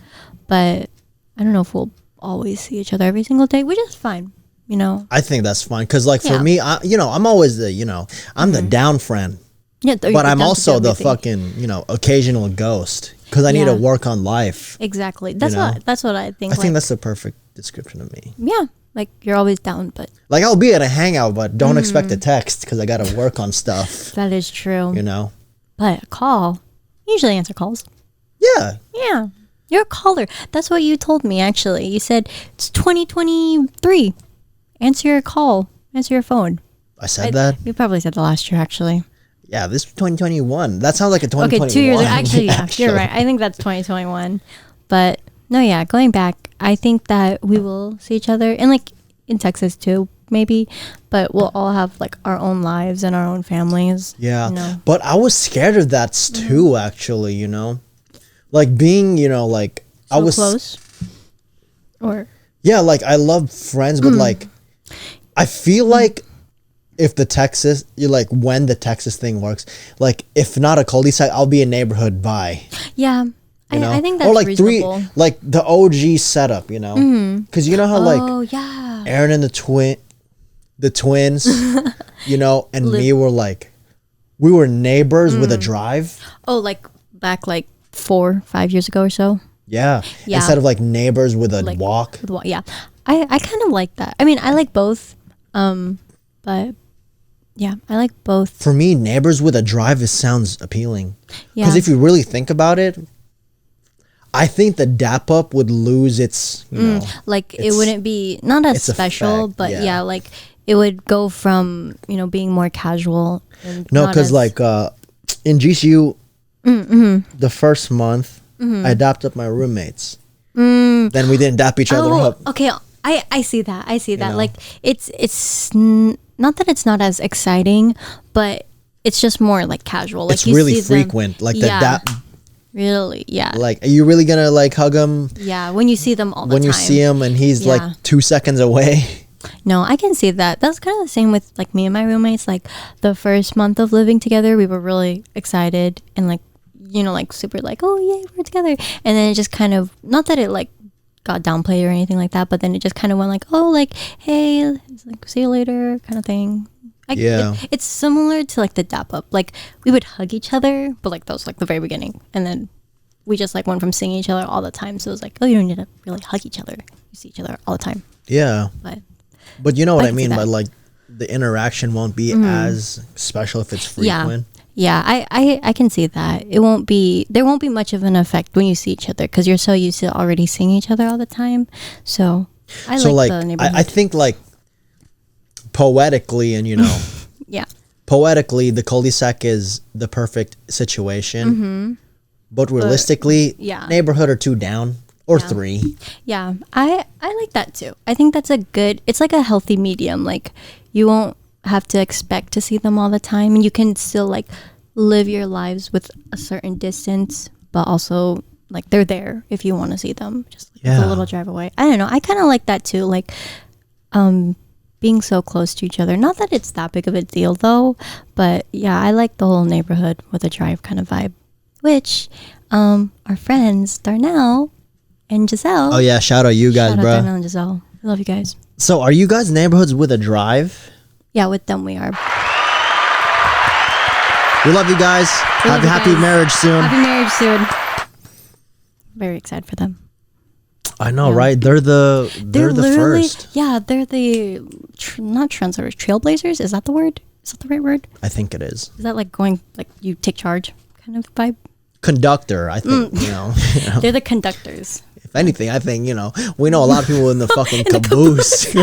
But I don't know if we'll always see each other every single day, which is fine. I think that's fine. Cause like for me, I'm always the, I'm the down friend. Yeah. But I'm also the fucking, occasional ghost. Because I need to work on life. Exactly. That's what I think. I think that's the perfect description of me. Yeah. Like, you're always down, but... Like, I'll be at a hangout, but don't expect a text because I got to work on stuff. That is true. But a call. Usually answer calls. Yeah. Yeah. You're a caller. That's what you told me, actually. You said, it's 2023. Answer your call. Answer your phone. I said that? You probably said the last year, actually. Yeah, this is 2021. That sounds like a 2021. Okay, 2 years. Actually, yeah, you're right. I think that's 2021. But no, yeah, going back, I think that we will see each other, and like in Texas too, maybe. But we'll all have like our own lives and our own families. Yeah, but I was scared of that too. Actually, like being, like so I was close. Or yeah, like I love friends, but like I feel like. If the Texas, when the Texas thing works, like if not a cul-de-sac, I'll be a neighborhood by. Yeah, I think that's or like reasonable. like the OG setup, because you know how Aaron and the twins, and me were like, we were neighbors with a drive. Oh, like back like 4-5 years ago or so. Yeah. Instead of like neighbors with a walk. Yeah, I kind of like that. I mean, I like both, but. Yeah, I like both. For me, neighbors with a drive sounds appealing. Yeah. Because if you really think about it, I think the dap up would lose its, it wouldn't be not as special, effect, but yeah, like it would go from being more casual. No, because in GCU, the first month I dapped up my roommates. Then we didn't dap each other up. Okay, I see that. I see that. Like it's. Not that it's not as exciting, but it's just more like casual. Like it's really frequent. Them, like that. Really, yeah. Like, are you really gonna like hug him? Yeah, when you see them all the time. When you see him and he's like 2 seconds away. No, I can see that. That's kind of the same with like me and my roommates. Like the first month of living together, we were really excited and like super like, oh yay, we're together. And then it just kind of, not that it like got downplayed or anything like that, but then it just kind of went like, oh, like, hey, it's like, see you later kind of thing. It's similar to like the dap up. Like we would hug each other, but like that was like the very beginning, and then we just like went from seeing each other all the time, so it was like, oh, you don't need to really hug each other, you see each other all the time. Yeah, but you know what I mean by like the interaction won't be as special if it's frequent. Yeah, I can see that. There won't be much of an effect when you see each other because you're so used to already seeing each other all the time. So I like the neighborhood. I think like poetically and yeah, poetically the cul-de-sac is the perfect situation. But realistically, neighborhood or 2 down or 3. Yeah, I like that too. I think that's it's like a healthy medium. Like you won't have to expect to see them all the time, and you can still like live your lives with a certain distance, but also like they're there if you want to see them, just like a little drive away. I don't know, I kind of like that too, like being so close to each other. Not that it's that big of a deal though, but yeah, I like the whole neighborhood with a drive kind of vibe, which our friends Darnell and Giselle, oh yeah, shout out you guys, bro. Darnell and Giselle, I love you guys. So are you guys neighborhoods with a drive? Yeah, with them we are. We love you guys. Happy marriage soon. Happy marriage soon. Very excited for them. I know, right? They're the first. Yeah, they're the not trendsetters, trailblazers. Is that the word? Is that the right word? I think it is. Is that like going like you take charge kind of vibe? Conductor, I think. They're the conductors. If anything, I think we know a lot of people in the fucking caboose.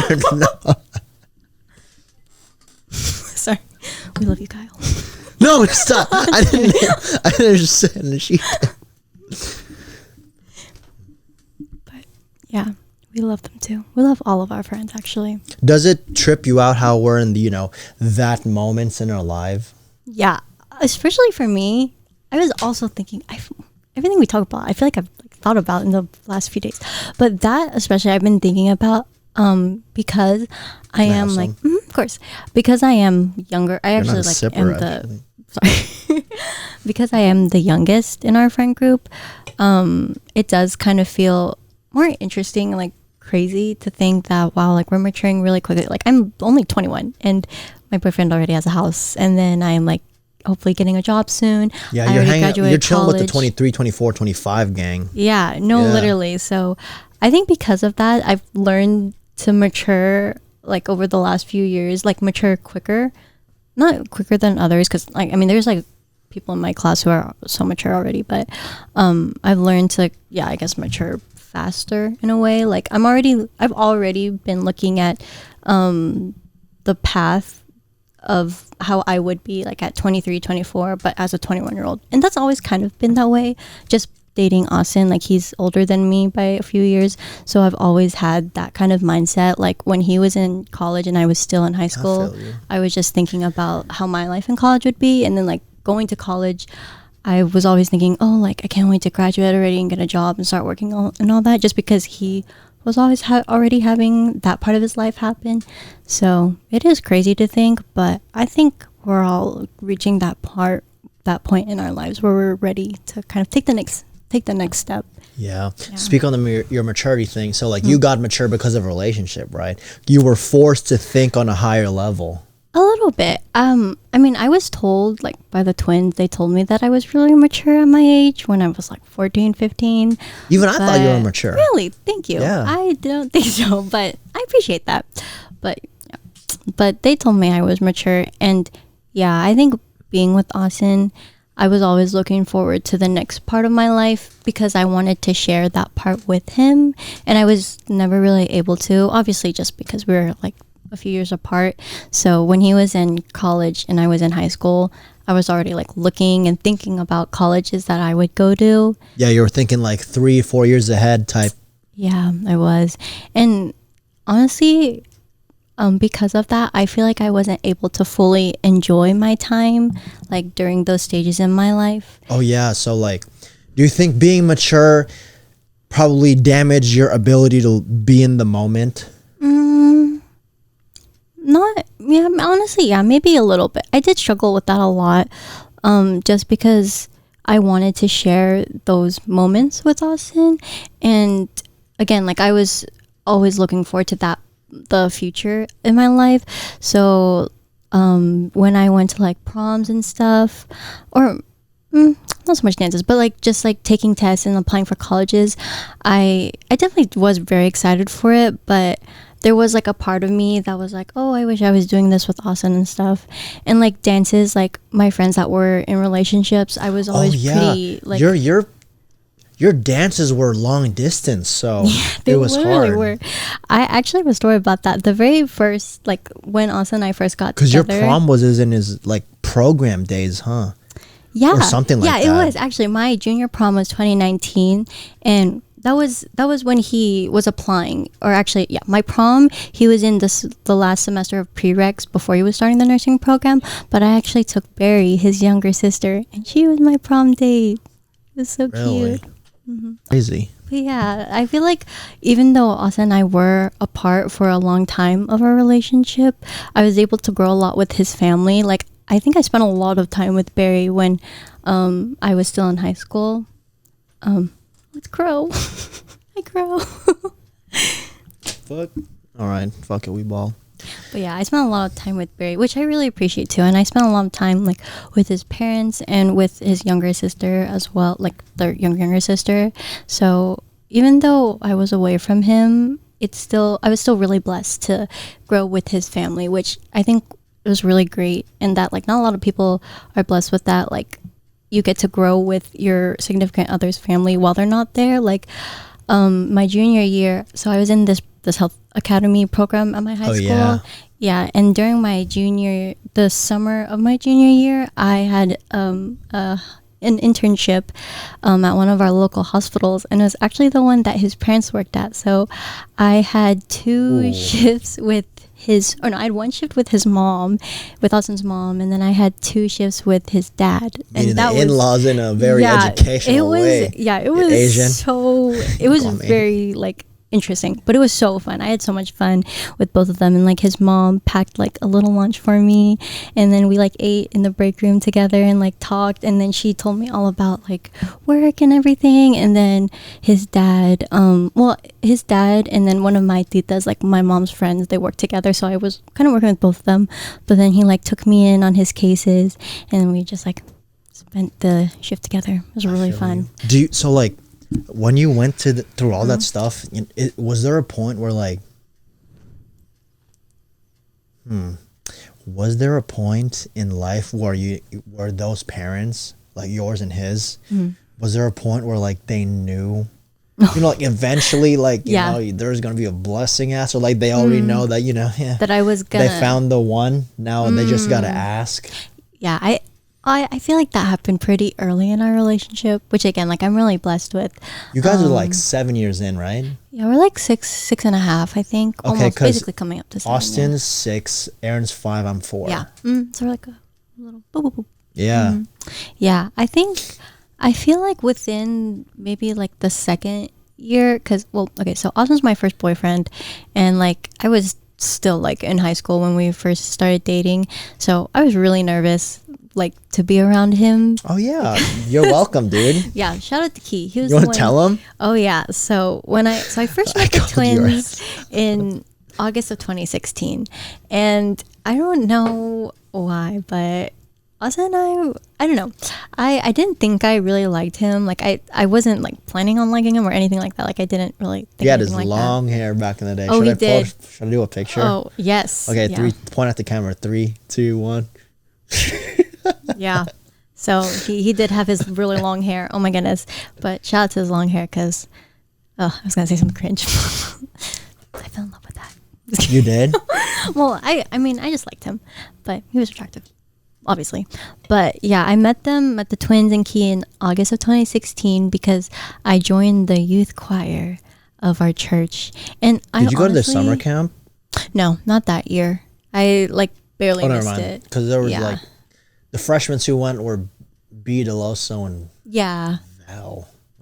Sorry, we love you, Kyle. No, stop! I didn't understand the sheet. But yeah, we love them too. We love all of our friends, actually. Does it trip you out how we're in the that moments in our life? Yeah, especially for me. I was also thinking, everything we talk about, I feel like I've thought about in the last few days, but that especially I've been thinking about. Because I am like, of course, because I am younger. I actually like am the sorry, because I am the youngest in our friend group. It does kind of feel more interesting and like crazy to think that wow, like we're maturing really quickly. Like I'm only 21 and my boyfriend already has a house, and then I'm like hopefully getting a job soon. Yeah, you're chilling with the 23, 24, 25 gang. Yeah, literally. So I think because of that, I've learned to mature like over the last few years, like mature quicker, not quicker than others, because like I mean there's like people in my class who are so mature already, but I've learned to I guess mature faster in a way. Like I've already been looking at the path of how I would be like at 23, 24, but as a 21-year-old. And that's always kind of been that way. Just dating Austin, like he's older than me by a few years, so I've always had that kind of mindset. Like when he was in college and I was still in high school, I was just thinking about how my life in college would be. And then like going to college, I was always thinking, oh, like I can't wait to graduate already and get a job and start working and all that, just because he was always already having that part of his life happen. So it is crazy to think, but I think we're all reaching that point in our lives where we're ready to kind of take the next step. Yeah. Speak on your maturity thing. So like you got mature because of a relationship, right? You were forced to think on a higher level. A little bit. I mean, I was told, like, by the twins, they told me that I was really mature at my age when I was like 14, 15. Even I thought you were mature. Really? Thank you. Yeah. I don't think so, but I appreciate that. But they told me I was mature. And yeah, I think being with Austin, I was always looking forward to the next part of my life because I wanted to share that part with him. And I was never really able to, obviously, just because we were like a few years apart. So when he was in college and I was in high school, I was already like looking and thinking about colleges that I would go to. Yeah, you were thinking like 3-4 years ahead type. Yeah, I was. And honestly, because of that, I feel like I wasn't able to fully enjoy my time like during those stages in my life. Oh yeah, so like do you think being mature probably damaged your ability to be in the moment? Honestly, maybe a little bit. I did struggle with that a lot, just because I wanted to share those moments with Austin. And again, like I was always looking forward to the future in my life. So when I went to like proms and stuff, or not so much dances, but like just like taking tests and applying for colleges, I definitely was very excited for it, but there was like a part of me that was like, oh, I wish I was doing this with Austin and stuff. And like dances, like my friends that were in relationships, I was always pretty like your dances were long distance, so they it was hard. Were. I actually have a story about that. The very first, like when Austin and I first got together. Because your prom was in his like program days, huh? Yeah. Or something like that. Yeah, it was actually. My junior prom was 2019, and that was when he was applying. Or actually, yeah, my prom, he was in the last semester of prereqs before he was starting the nursing program. But I actually took Barry, his younger sister, and she was my prom date. It was so cute. Mm-hmm. Crazy. But yeah, I feel like even though Austin and I were apart for a long time of our relationship, I was able to grow a lot with his family. Like, I think I spent a lot of time with Barry when I was still in high school. Let's grow. I grow. Fuck. All right. Fuck it. We ball. But yeah, I spent a lot of time with Barry, which I really appreciate too. And I spent a lot of time like with his parents and with his younger sister as well, like their younger sister. So even though I was away from him, I was still really blessed to grow with his family, which I think was really great. And that like not a lot of people are blessed with that. Like you get to grow with your significant other's family while they're not there. Like my junior year, so I was in this health academy program at my high school. Yeah, and during the summer of my junior year, I had an internship at one of our local hospitals, and it was actually the one that his parents worked at. So I had two shifts with I had one shift with his mom, with Austin's mom, and then I had two shifts with his dad. And that the in-laws in a very educational way. Yeah, it was Asian. It was very like interesting, but it was so fun. I had so much fun with both of them, and like his mom packed like a little lunch for me, and then we like ate in the break room together and like talked, and then she told me all about like work and everything. And then his dad and then one of my titas, like my mom's friends, they worked together, so I was kind of working with both of them. But then he like took me in on his cases, and we just like spent the shift together. It was really fun. When you went through all that stuff, was there a point where like, was there a point in life where those parents, like yours and his, was there a point where like they knew You know, like eventually, like, you know, there's going to be a blessing after, like they already know that, you know, that I was gonna. They found the one. Now they just got to ask. Yeah, I feel like that happened pretty early in our relationship, which again, like I'm really blessed with. You guys are like 7 years in, right? Yeah, we're like six and a half, I think. Okay, almost basically coming up to 7. Austin's 6, Aaron's 5, I'm 4. Yeah. So we're like a little boop, boop, boop. Yeah. Yeah, I feel like within maybe like the second year, because, well, okay, so Austin's my first boyfriend, and like I was still like in high school when we first started dating, so I was really nervous like to be around him. Oh yeah, you're welcome, dude. Yeah, shout out to Key. He was. You want to tell him? Oh yeah. So I first met the twins in August of 2016, and I don't know why, but Austin and I don't know. I didn't think I really liked him. Like I wasn't like planning on liking him or anything like that. Like I didn't really think. He had his like long hair back in the day. Oh, he did. Should I do a picture? Oh yes. Okay, yeah. Point at the camera. 3, 2, 1. Yeah. So he did have his really long hair. Oh my goodness. But shout out to his long hair because, I was going to say something cringe. I fell in love with that. You did? Well, I mean, I just liked him, but he was attractive, obviously. But yeah, I met the twins and Key in August of 2016 because I joined the youth choir of our church. And did you go to the summer camp? No, not that year. I like barely missed it. Because there was like, the freshmen who went were B. DeLoso and Val.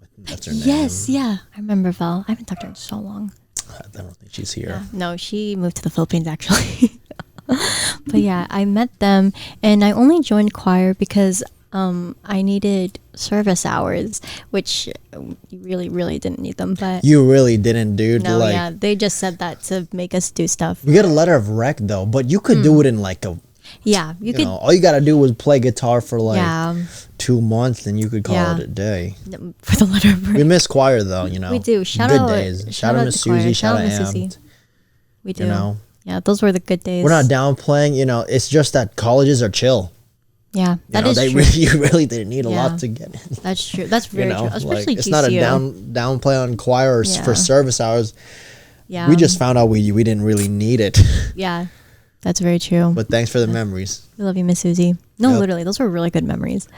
I think that's her name. Yes, yeah. I remember Val. I haven't talked to her in so long. I don't think she's here. Yeah. No, she moved to the Philippines actually. But yeah, I met them and I only joined choir because I needed service hours, which you really, really didn't need them. But you really didn't, dude. No, yeah, they just said that to make us do stuff. We got a letter of rec though, but you could do it in like a. Yeah, you could. All you gotta do was play guitar for like 2 months, and you could call it a day. For the letter of rec. We miss choir though, you know. We do. Shout out to Miss Susie. Shout out Am. We do. You know, yeah, those were the good days. We're not downplaying. You know, it's just that colleges are chill. Yeah, that is true. You really didn't need a lot to get in. That's true. That's very true. Especially like, it's not a downplay on choir for service hours. Yeah, we just found out we didn't really need it. Yeah, that's very true. But thanks for the memories. We love you, Miss Susie. No, literally, those were really good memories.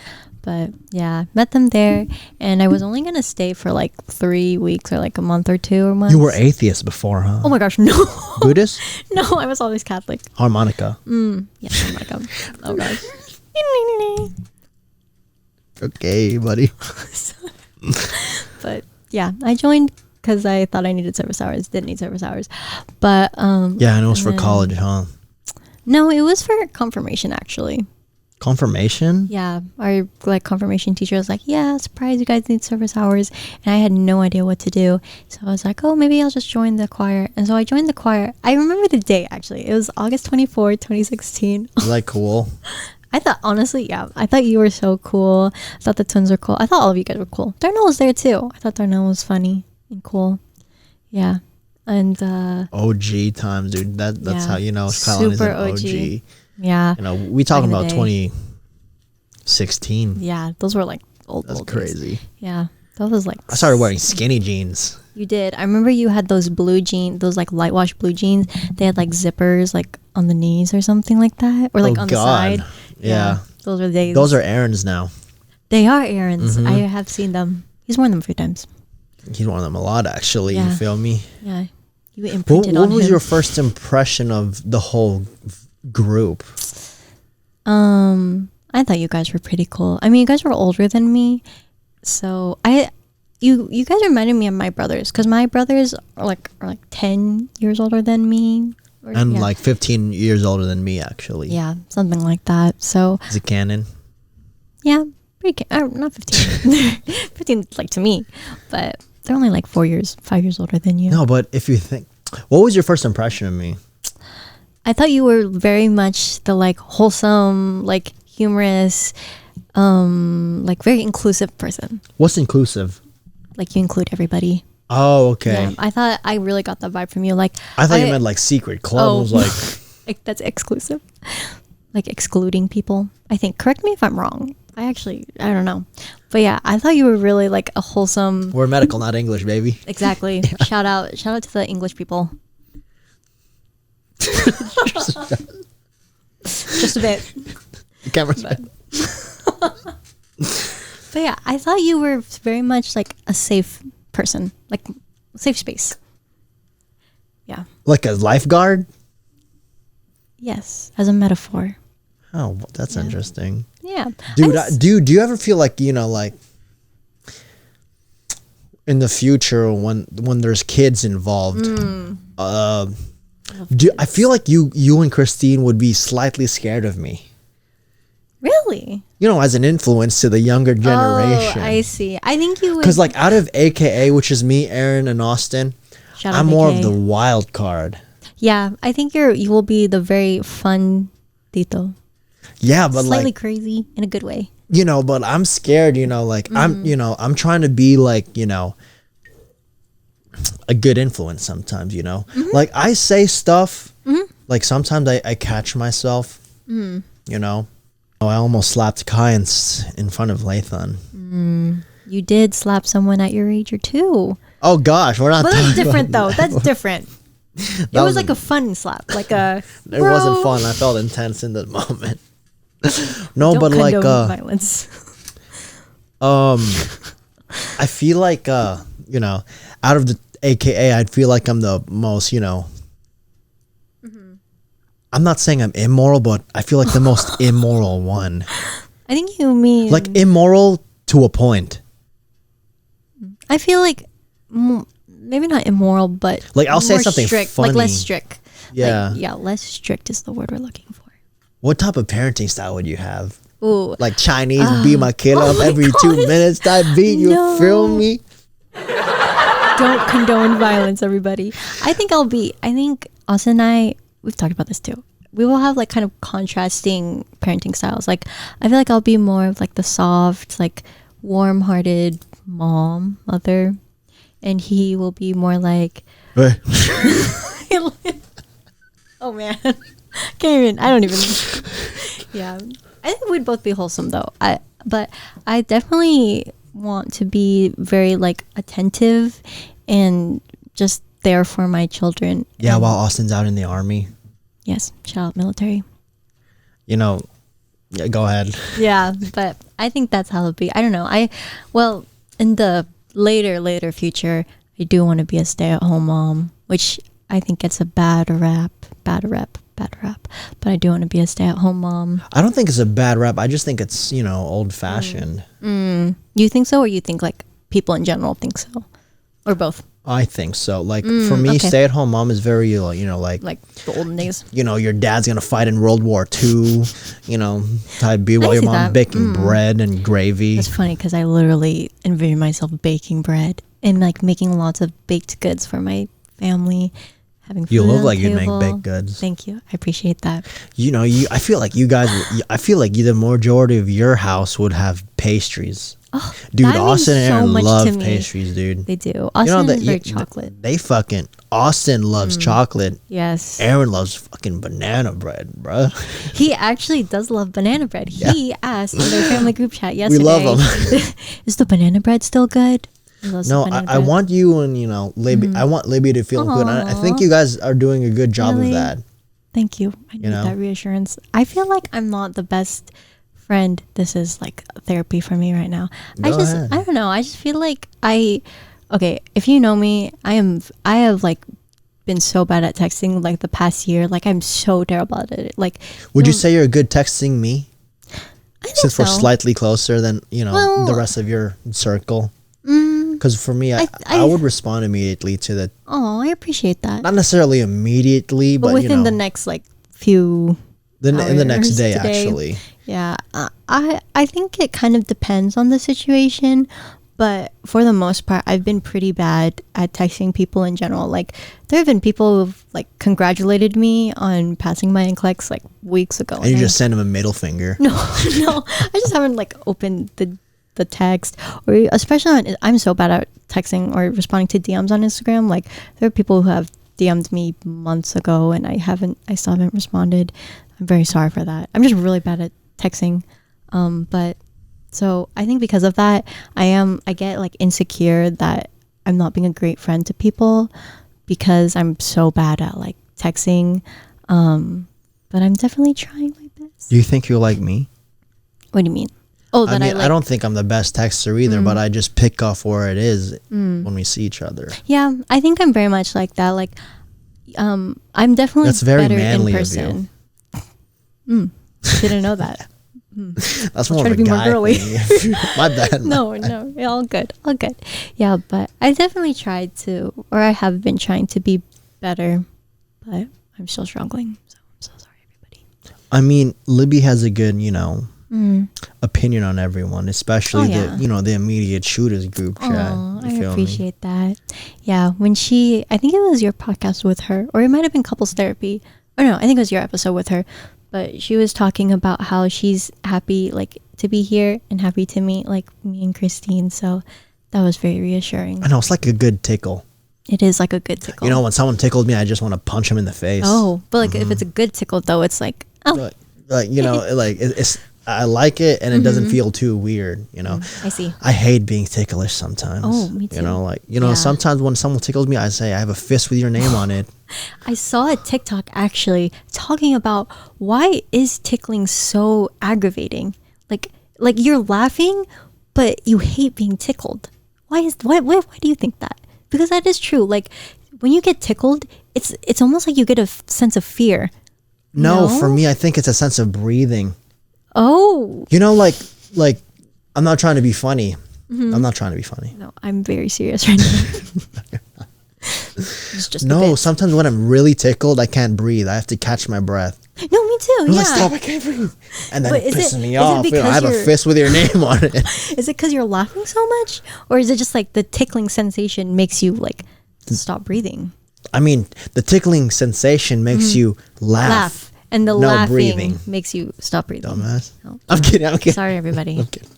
But yeah, met them there, and I was only gonna stay for like 3 weeks or like a month or 2 or months. You were atheist before, huh? Oh my gosh, no. Buddhist? No, I was always Catholic. Harmonica. Yeah, harmonica. Oh gosh. Okay, buddy. But yeah, I joined because I thought I needed service hours. Didn't need service hours, but yeah, and it was for college, huh? No, it was for confirmation actually. Confirmation? Yeah, our like confirmation teacher was like, "Yeah, surprise, you guys need service hours," and I had no idea what to do. So I was like, "Oh, maybe I'll just join the choir." And so I joined the choir. I remember the day actually. It was August 24th, 2016. Was that cool? I thought, honestly, yeah. I thought you were so cool. I thought the twins were cool. I thought all of you guys were cool. Darnell was there too. I thought Darnell was funny and cool. Yeah. And OG times, dude. That's how you know Kylani is an OG. Yeah. You know, we talking about 2016. Yeah, those were like old. That's crazy. Days. Yeah. That was like I started wearing skinny jeans. You did. I remember you had those blue jeans, those like light wash blue jeans. They had like zippers like on the knees or something like that, or like on the side. Yeah. Those are days. Those are Aaron's now. They are Aaron's. I have seen them. He's worn them a few times. He's worn them a lot, actually. Yeah. You feel me? Yeah. You imprinted on him. What was your first impression of the whole group? I thought you guys were pretty cool. I mean, you guys were older than me, so you guys reminded me of my brothers because my brothers are like 10 years older than me. And like 15 years older than me, actually. Yeah, something like that. So is it canon? Yeah, pretty not 15. 15 like to me, but they're only like 5 years older than you. No, but if you think, what was your first impression of me? I thought you were very much the like wholesome, like humorous, like very inclusive person. What's inclusive? Like you include everybody. Oh, okay. Yeah, I thought I really got that vibe from you. Like I thought you meant like secret club. Was like that's exclusive, like excluding people. I think. Correct me if I'm wrong. I don't know. But yeah, I thought you were really like a wholesome. We're medical, not English, baby. Exactly. Yeah. Shout out to the English people. Just a bit. The camera's But yeah, I thought you were very much like a safe person, like safe space. Yeah. Like a lifeguard? Yes, as a metaphor. Oh, that's interesting. Yeah. Dude, do you ever feel like, like in the future when there's kids involved, I feel like you and Christine would be slightly scared of me. Really? As an influence to the younger generation. Oh, I see. I think you would. Because like out of AKA, which is me, Aaron, and Austin, I'm more of the wild card. Yeah, I think you will be the very fun Tito. Yeah, but slightly crazy in a good way. But I'm scared, like I'm trying to be like, a good influence sometimes, Like I say stuff, like sometimes I catch myself, I almost slapped Kiann in front of Lathan. You did slap someone at your age or two. Oh gosh, we're not. But that's different though. That's different. It was like a fun slap, like a. It wasn't fun. I felt intense in the moment. No, Don't but like violence. I feel like out of the AKA, I'd feel like I'm the most I'm not saying I'm immoral, but I feel like the most immoral one. I think you mean like immoral to a point. I feel like maybe not immoral, but like I'll say something strict, funny, like less strict. Yeah, less strict is the word we're looking for. What type of parenting style would you have? Ooh, like Chinese, beat my kid up every 2 minutes. Type beat, you feel me? Don't condone violence, everybody. I think Austin and I, we've talked about this too. We will have like kind of contrasting parenting styles. Like I feel like I'll be more of like the soft, like warm-hearted mother, and he will be more like. Oh man, can't even. I don't even. Yeah, I think we'd both be wholesome though. But I definitely want to be very like attentive and just there for my children. Yeah, while Austin's out in the army. Yes, shout out military. Yeah, go ahead. Yeah, but I think that's how it'll be. I don't know. In the later future, I do want to be a stay-at-home mom, which I think gets a bad rap. But I do want to be a stay-at-home mom. I don't think it's a bad rap. I just think it's, old-fashioned. You think so, or you think like people in general think so? Or both? I think so. Like for me, stay-at-home mom is very, like the olden days. Your dad's gonna fight in World War II. Type B while your mom's baking bread and gravy. That's funny because I literally envision myself baking bread and like making lots of baked goods for my family. Having food. You look on like the you'd make table. baked goods. Thank you. I appreciate that. I feel like you guys. I feel like the majority of your house would have pastries. Oh, dude, Austin and Aaron love pastries, dude. They do. Austin is very chocolate. Austin loves chocolate. Yes. Aaron loves fucking banana bread, bro. He actually does love banana bread. Yeah. He asked in their family group chat yesterday. We love him. Is the banana bread still good? No, I want you and Libby. I want Libby to feel good. I think you guys are doing a good job of that. Thank you. I need that reassurance. I feel like I'm not the best friend. This is like therapy for me right now. I don't know. I just feel like if you know me, I have like been so bad at texting like the past year. Like I'm so terrible at it. Like, would you say you're good texting me? I think Since we're slightly closer than the rest of your circle. Because for me, I would respond immediately to the. Oh, I appreciate that. Not necessarily immediately, but within the next like few. In the next day, actually. Yeah, I think it kind of depends on the situation, but for the most part, I've been pretty bad at texting people in general. Like there have been people who've like congratulated me on passing my NCLEX like weeks ago, and you just send them a middle finger. No, I just haven't like opened the text, or especially I'm so bad at texting or responding to DMs on Instagram. Like there are people who have DM'd me months ago and I still haven't responded. I'm very sorry for that. I'm just really bad at texting. But So I think because of that, I get like insecure that I'm not being a great friend to people because I'm so bad at like texting. But I'm definitely trying my best. Do you think you're like me? What do you mean? Oh, that I don't think I'm the best texter either, but I just pick off where it is when we see each other. Yeah, I think I'm very much like that. Like, I'm definitely That's very better manly in person. of you. Didn't know that. That's more of a guy thing. My bad. No, all good. Yeah, but I definitely tried to, or I have been trying to be better, but I'm still struggling. So I'm so sorry, everybody. I mean, Libby has a good, opinion on everyone, especially the immediate Shootas group chat. I appreciate that. Yeah, when I think it was your podcast with her, or it might have been couples therapy. Or no, I think it was your episode with her. But she was talking about how she's happy like to be here and happy to meet like me and Christine. So that was very reassuring. I know, it's like a good tickle. It is like a good tickle. When someone tickled me, I just want to punch him in the face. Oh, but like if it's a good tickle though, it's like, oh. It's I like it, and it doesn't feel too weird, I see. I hate being ticklish sometimes. Oh, me too. Sometimes when someone tickles me, I say, I have a fist with your name on it. I saw a TikTok actually talking about why is tickling so aggravating? Like you're laughing, but you hate being tickled. Why do you think that? Because that is true. Like when you get tickled, it's almost like you get a sense of fear. No, for me, I think it's a sense of breathing. Oh. Like I'm not trying to be funny. I'm not trying to be funny. No, I'm very serious right now. It's just sometimes when I'm really tickled, I can't breathe. I have to catch my breath. No, me too. I'm like, stop, I can't breathe. And then it pisses me off. I have a fist with your name on it. Is it because you're laughing so much? Or is it just like the tickling sensation makes you like stop breathing? I mean, the tickling sensation makes you laugh. And the laughing makes you stop breathing. Dumbass. No. I'm kidding. Sorry, everybody. I'm kidding.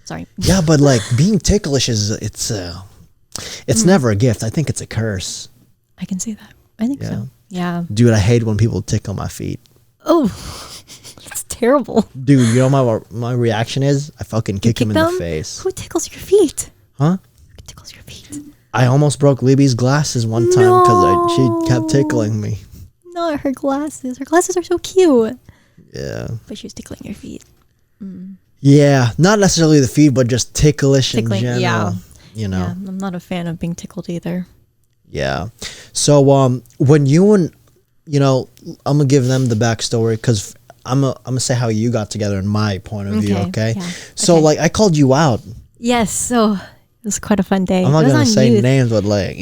Sorry. Yeah, but like being ticklish it's never a gift. I think it's a curse. I can see that. I think so. Yeah. Dude, I hate when people tickle my feet. Oh, it's terrible. Dude, you know my reaction is? I fucking kick him in the face. Who tickles your feet? Huh? Who tickles your feet? I almost broke Libby's glasses one time because she kept tickling me. Not her glasses. Her glasses are so cute. Yeah. But she was tickling your feet. Yeah, not necessarily the feet, but just ticklish in general. Yeah. Yeah, I'm not a fan of being tickled either. Yeah. So when you and I'm gonna give them the backstory because I'm gonna say how you got together in my point of view. Okay. Yeah. So like I called you out. Yes. So it was quite a fun day. I'm not gonna say names, but like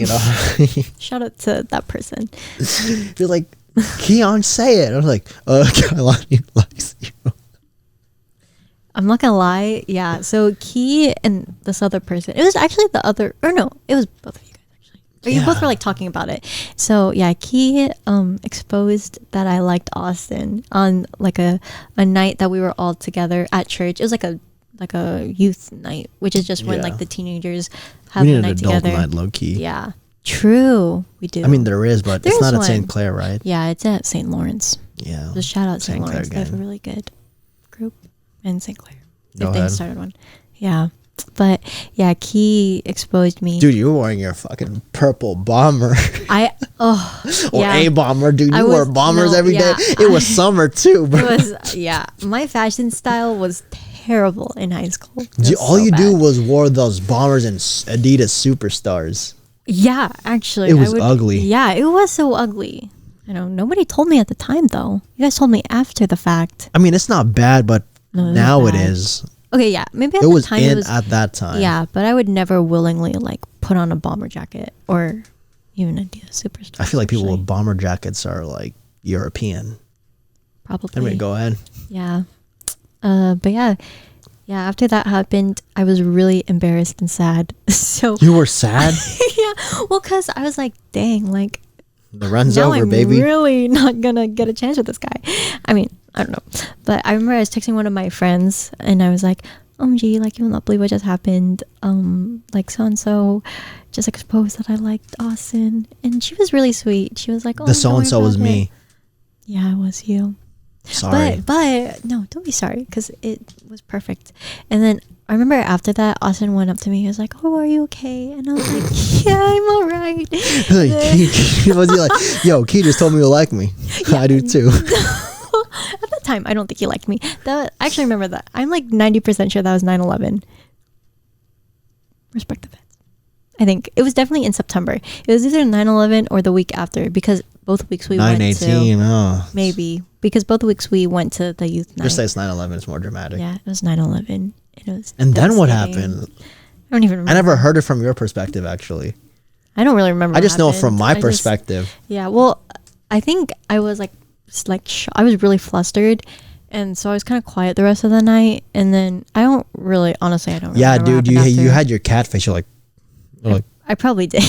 Shout out to that person. You're like, Kiann, say it. I was like, Kylani likes you. I'm not gonna lie. Yeah. So Key and this other person. It was actually it was both of you guys actually. Or you both were like talking about it. So yeah, Key exposed that I liked Austin on like a night that we were all together at church. It was like a youth night, which is just when like the teenagers have the night together. We need an adult night, low key. Yeah. True, we do. I mean, there is, but it's not at St. Clair, right? Yeah, it's at St. Lawrence. Yeah. Just shout out St. Lawrence. They have a really good group in St. Clair. Go if ahead. They started one. Yeah. But yeah, Key exposed me. Dude, you were wearing your fucking purple bomber. A bomber, dude. You wore bombers every day. It was summer too, bro. It was, my fashion style was terrible in high school. All you do was wore those bombers and Adidas Superstars. Yeah, actually. It was ugly. Yeah, it was so ugly. Nobody told me at the time though. You guys told me after the fact. I mean, it's not bad, but now it is. Okay, yeah. Maybe at it the was time in it was at that time. Yeah, but I would never willingly like put on a bomber jacket or even Adidas Superstar. I feel like people with bomber jackets are like European. Probably. Anyway, go ahead. Yeah. But yeah, after that happened, I was really embarrassed and sad. So you were sad? Yeah. Well, because I was like, dang, like the run's over, baby. I'm really not gonna get a chance with this guy. I mean, I don't know. But I remember I was texting one of my friends and I was like, OMG, like, you will not believe what just happened. Like, so-and-so just exposed that I liked Austin. And she was really sweet. She was like, oh, the so-and-so was me. Yeah, it was you. Sorry. But no, don't be sorry, because it was perfect. And then I remember after that, Austin went up to me. He was like, "Oh, are you okay?" And I was like, "Yeah, I'm all right." Was he like, "Yo, Key just told me you like me." Yeah, I do too. At that time, I don't think he liked me. I actually remember that. I'm like 90% sure that was 9/11. Respect the fans. I think it was definitely in September. It was either 9/11 or the week after, because both weeks we went to 9/18. maybe, because both weeks we went to the youth night. Just say it's 9/11. It's more dramatic. Yeah, it was 9/11. And then what happened? I don't even remember. I never heard it from your perspective, actually. I don't really remember. I just know it from my perspective. Yeah, well, I think I was like I was really flustered, and so I was kind of quiet the rest of the night. And then I don't really Yeah, dude, you had your cat face. You're like, I probably did.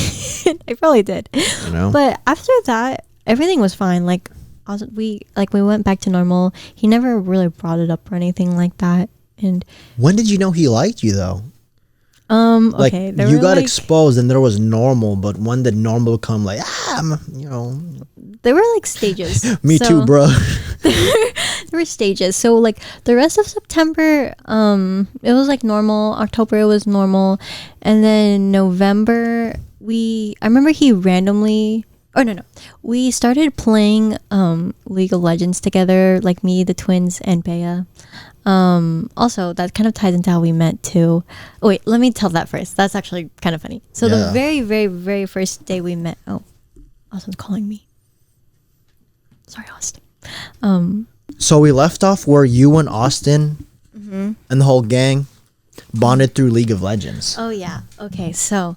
I probably did. You know. But after that, everything was fine. Like we went back to normal. He never really brought it up or anything like that. And when did you know he liked you though? Like, okay, you got exposed and there was normal, but when did normal come? Like, there were like stages. Me too, bro. There were stages. So like the rest of September, it was like normal. October it was normal, and then November I remember he randomly. Oh no, we started playing League of Legends together, like me, the twins, and Bea. Also, that kind of ties into how we met too. Oh, wait, let me tell that first. That's actually kind of funny. So the very, very, very first day we met. Oh, Austin's calling me. Sorry, Austin. So we left off where you and Austin and the whole gang bonded through League of Legends. Oh yeah. Okay. So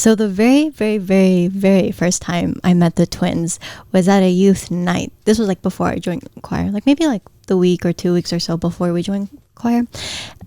the very, very, very, very first time I met the twins was at a youth night. This was like before I joined choir, like maybe like the week or 2 weeks or so before we joined choir.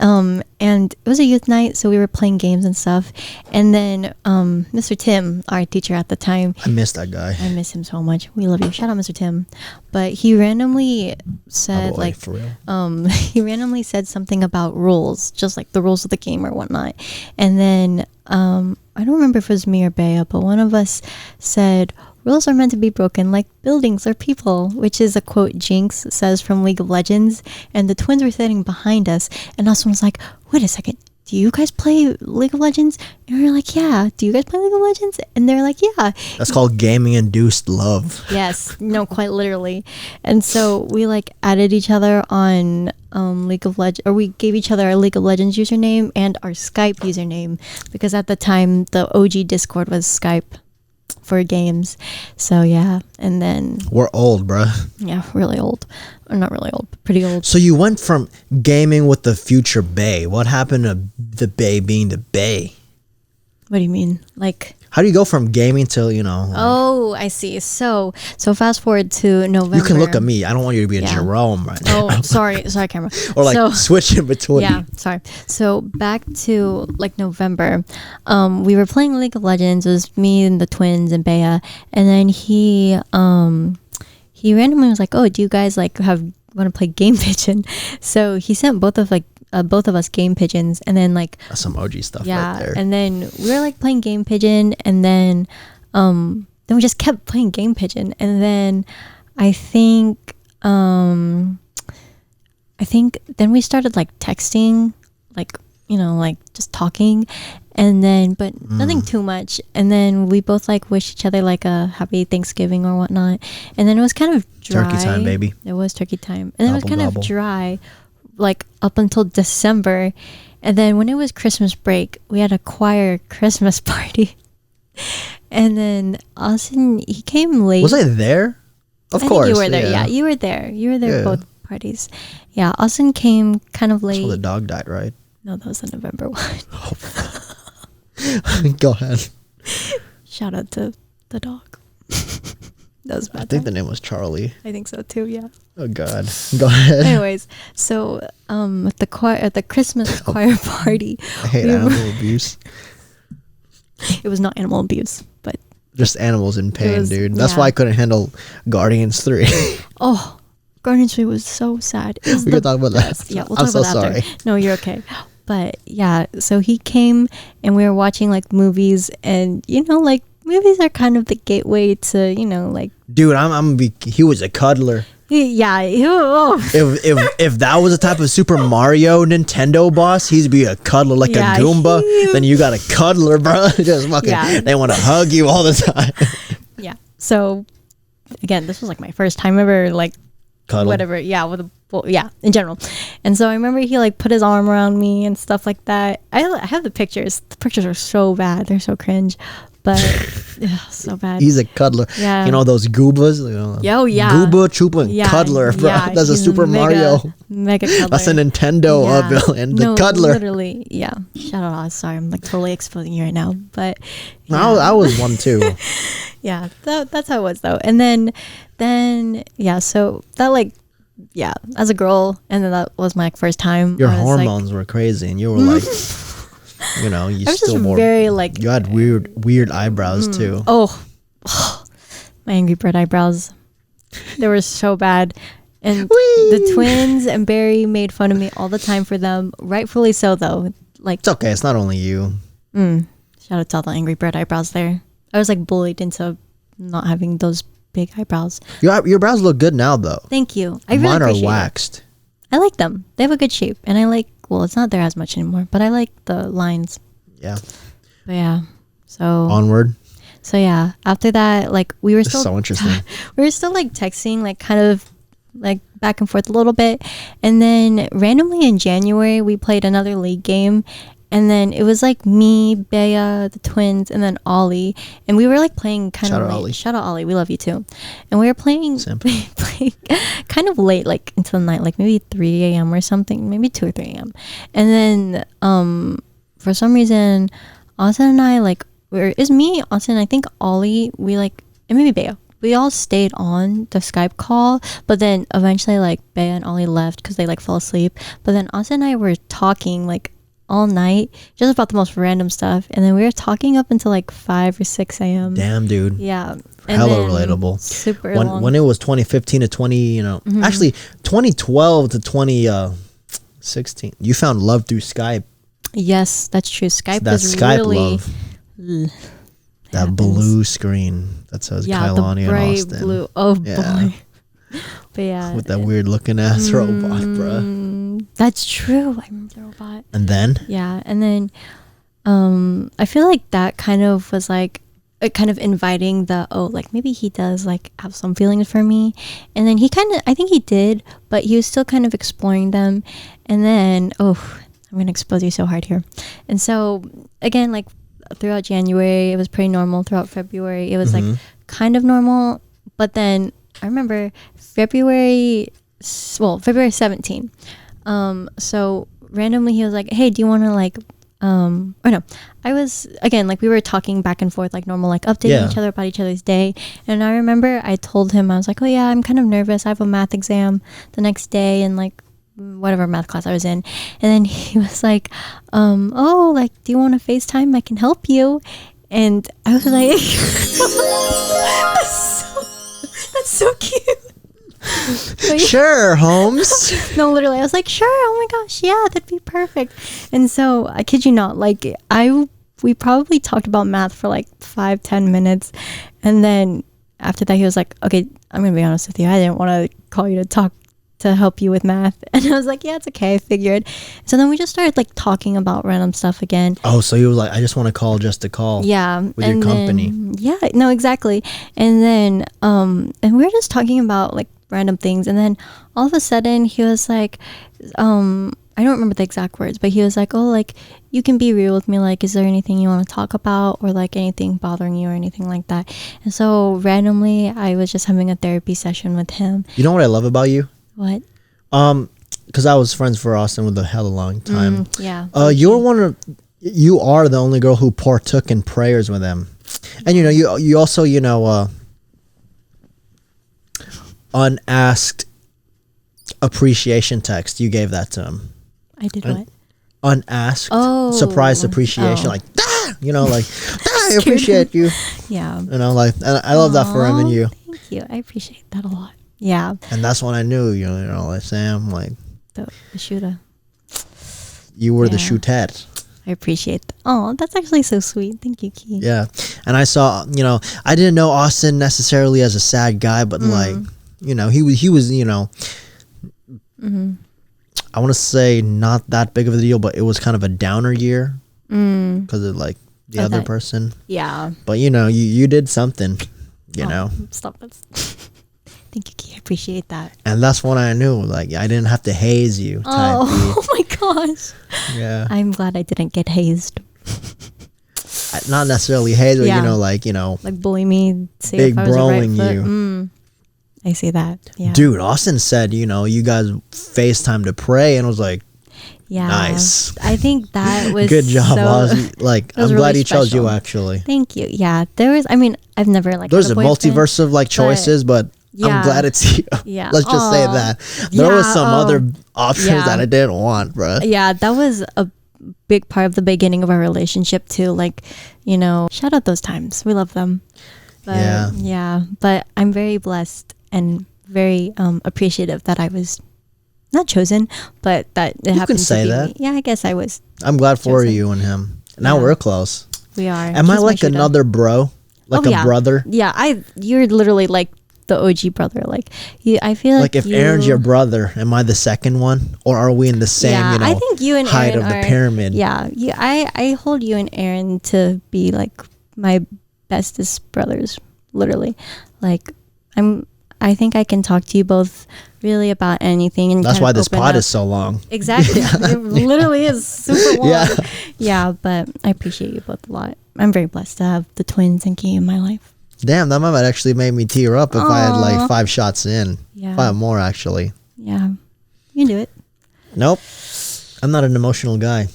And it was a youth night, so we were playing games and stuff. And then Mr. Tim, our teacher at the time, I miss that guy. I miss him so much. We love you. Shout out Mr. Tim. But he randomly said for real. he randomly said something about rules, just like the rules of the game or whatnot. And then I don't remember if it was me or Bea, but one of us said, "Rules are meant to be broken like buildings or people," which is a quote Jinx says from League of Legends. And the twins were sitting behind us, and Austin was like, "Wait a second, do you guys play League of Legends?" And we were like, "Yeah." "Do you guys play League of Legends?" And they're like, "Yeah." That's called gaming-induced love. Yes, no, quite literally. And so we like added each other on League of Legends, or we gave each other our League of Legends username and our Skype username, because at the time the OG Discord was Skype for games. So yeah, and then we're old, bruh. Yeah, really old. Or not really old, but pretty old. So you went from gaming with the future Bae. What happened to the Bae being the Bae? What do you mean? Like, how do you go from gaming to, oh, I see. So fast forward to November. You can look at me. I don't want you to be a Jerome right now. Oh, sorry, camera. Or like switch in between. Yeah, sorry. So back to like November, we were playing League of Legends. It was me and the twins and Bea, and then he randomly was like, "Oh, do you guys like want to play Game Pigeon?" So he sent both of us Game Pigeons, and then like that's some OG stuff right there. And then we were like playing Game Pigeon, and then we just kept playing Game Pigeon, and then I think then we started like texting, like like just talking, and then but nothing too much, and then we both like wished each other like a happy Thanksgiving or whatnot, and then it was kind of dry. Turkey time, baby. It was turkey time, and it was kind of dry like up until December. And then when it was Christmas break, we had a choir Christmas party. And then Austin, he came late. Was I there? Of course. You were there. Yeah, you were there. You were there both parties. Yeah, Austin came kind of late. So the dog died, right? No, that was the November one. Go ahead. Shout out to the dog. That was bad. I think the name was Charlie. I think so too, yeah. Oh God. Go ahead. Anyways, so at the Christmas choir party. I hate animal abuse. It was not animal abuse, but just animals in pain, dude. That's why I couldn't handle Guardians 3. Oh, Guardians 3 was so sad. We can talk about that. Yeah, we'll talk about that after. No, you're okay. But yeah, so he came and we were watching like movies, and like movies are kind of the gateway to like. Dude, he was a cuddler. Yeah. If that was a type of Super Mario Nintendo boss, he'd be a cuddler like a Goomba. Then you got a cuddler, bro. Just fucking, they want to hug you all the time. Yeah. So, again, this was like my first time ever, like, cuddle. Whatever. Yeah. In general. And so I remember he like put his arm around me and stuff like that. I have the pictures. The pictures are so bad. They're so cringe. But so bad. He's a cuddler. Yeah. You know those Goobas? Gooba, Chupa, cuddler, bro. That's a Super Mario. Mega cuddler. That's a Nintendo villain. The cuddler. Literally, yeah. Shout out Oz. Sorry, I'm like totally exposing you right now. But I was one too. Yeah, that's how it was though. And then so that like, as a girl, and then that was my first time. Your hormones were crazy, and you were like, you know, you still were very like. You had weird eyebrows too. Oh, my Angry Bird eyebrows. They were so bad, and the twins and Barry made fun of me all the time for them. Rightfully so, though. Like it's okay. It's not only you. Shout out to all the Angry Bird eyebrows there. I was like bullied into not having those big eyebrows. Your brows look good now, though. Thank you. I really appreciate are waxed. I like them. They have a good shape, and I like. Well, it's not there as much anymore, but I like the lines. Yeah. But yeah. So onward. So yeah, after that, like we were still so interesting. We were still like texting, like kind of like back and forth a little bit, and then randomly in January we played another league game. And then it was like me, Bea, the twins, and then Ollie. And we were like playing kind of late. Shout out Ollie. We love you too. And we were playing kind of late, like into the night, like maybe 3 a.m. or something, maybe 2 or 3 a.m. And then for some reason, Austin and I, like, it's me, Austin, I think Ollie, we like, and maybe Bea. We all stayed on the Skype call, but then eventually like Bea and Ollie left because they like fell asleep. But then Austin and I were talking like all night just about the most random stuff, and then we were talking up until like 5 or 6 a.m. Damn, dude. Yeah. Hella relatable. Super when it was 2015 to 20, you know, actually 2012 to 2016, you found love through Skype. Yes, that's true. Skype that was Skype really love. That blue screen that says Kylani and Austin. Blue. Oh boy. But yeah, with that weird looking ass robot, bro. That's true. I remember the robot. And then? Yeah, and then I feel like that kind of was like kind of inviting like maybe he does like have some feelings for me. And then I think he did, but he was still kind of exploring them. And then, I'm going to expose you so hard here. And so again, like throughout January, it was pretty normal. Throughout February, it was like kind of normal. But then I remember February 17th. So randomly he was like, hey, do you want to like, I was, again, like we were talking back and forth like normal, like updating each other about each other's day. And I remember I told him, I was like, oh yeah, I'm kind of nervous. I have a math exam the next day and like whatever math class I was in. And then he was like, like, do you want to FaceTime? I can help you. And I was like, that's so cute. Sure, Holmes. No, literally, I was like, sure. Oh my gosh, yeah, that'd be perfect. And so, I kid you not, like we probably talked about math for like 5-10 minutes, and then after that, he was like, okay, I'm gonna be honest with you, I didn't want to call you to help you with math. And I was like, yeah, it's okay, I figured. So then we just started like talking about random stuff again. Oh, so you were like, I just want to call just to call. Yeah. With your company. Yeah, no, exactly. And then and we were just talking about like random things, and then all of a sudden he was like, I don't remember the exact words, but he was like, oh, like, you can be real with me, like, is there anything you want to talk about, or like anything bothering you or anything like that? And so randomly I was just having a therapy session with him. You know what I love about you? What? Because I was friends for Austin with a hella long time. Yeah. You are the only girl who partook in prayers with him. And you know, you also, you know, unasked appreciation text, you gave that to him. I did what? Unasked surprise appreciation, like, you know, like, I appreciate you. Yeah. You know, like, and I love that for him and you. Thank you. I appreciate that a lot. Yeah. And that's when I knew, you know, like Sam, like the shooter. You were the shootat. I appreciate that. Oh, that's actually so sweet. Thank you, Key. Yeah. And I saw, you know, I didn't know Austin necessarily as a sad guy, but like you know, he was, you know, I want to say not that big of a deal, but it was kind of a downer year because of like the other person. Yeah. But you know, you did something, you know. Stop it. Thank you, Key. I appreciate that. And that's when I knew, like, I didn't have to haze you. Oh my gosh. Yeah. I'm glad I didn't get hazed. Not necessarily haze, but, you know. Like bully me. Say big broing you. I see that. Yeah. Dude, Austin said, you know, you guys FaceTime to pray, and I was like, yeah, nice. I think that was good job, Ozzy. Like, I'm really glad he special. chose you, actually. Thank you. Yeah, I've never like. There's a multiverse of like choices, but I'm glad it's you. Yeah. Let's just say that. There was some other options that I didn't want, bro. Yeah, that was a big part of the beginning of our relationship too. Like, you know, shout out those times. We love them. But, but I'm very blessed and very appreciative that I was not chosen, but that it happened to be. You can say that. Me. Yeah, I guess I was. I'm glad for you and him. Now we're close. We are. Am I like another bro? Like a brother? Yeah, you're literally like the OG brother. Like, I feel like if Aaron's your brother, am I the second one, or are we in the same? You know, I think you and height Aaron of the pyramid. Yeah, I hold you and Aaron to be like my bestest brothers. Literally, like I think I can talk to you both really about anything, and that's why this pod is so long. Exactly, it literally is super long. Yeah, but I appreciate you both a lot. I'm very blessed to have the twins and Key in my life. Damn, that might have actually made me tear up if I had like 5 shots in. Yeah. 5 more, actually. Yeah. You can do it. Nope. I'm not an emotional guy.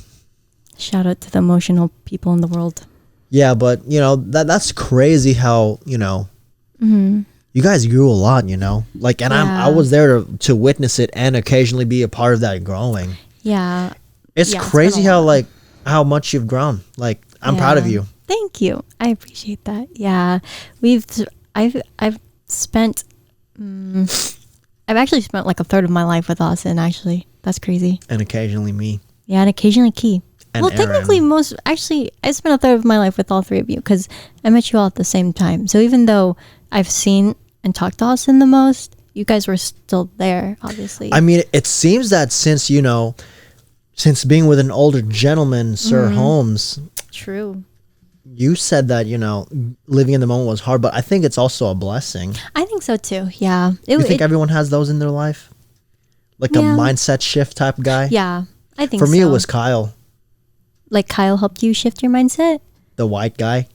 Shout out to the emotional people in the world. Yeah, but, you know, that's crazy how, you know, you guys grew a lot, you know? Like, and I was there to witness it and occasionally be a part of that growing. Yeah. It's crazy how much you've grown. Like, I'm proud of you. Thank you. I appreciate that. Yeah. I've spent I've actually spent like a third of my life with Austin, actually. That's crazy. And occasionally me. Yeah, and occasionally Key. And well, Aaron. technically I spent a third of my life with all 3 of you because I met you all at the same time. So even though I've seen and talked to Austin the most, you guys were still there, obviously. I mean, it seems that since being with an older gentleman, Sir Holmes. True. You said that, you know, living in the moment was hard, but I think it's also a blessing. I think so too, yeah. You think everyone has those in their life? Like a mindset shift type guy? Yeah, I think so. For me, it was Kyle. Like Kyle helped you shift your mindset? The white guy?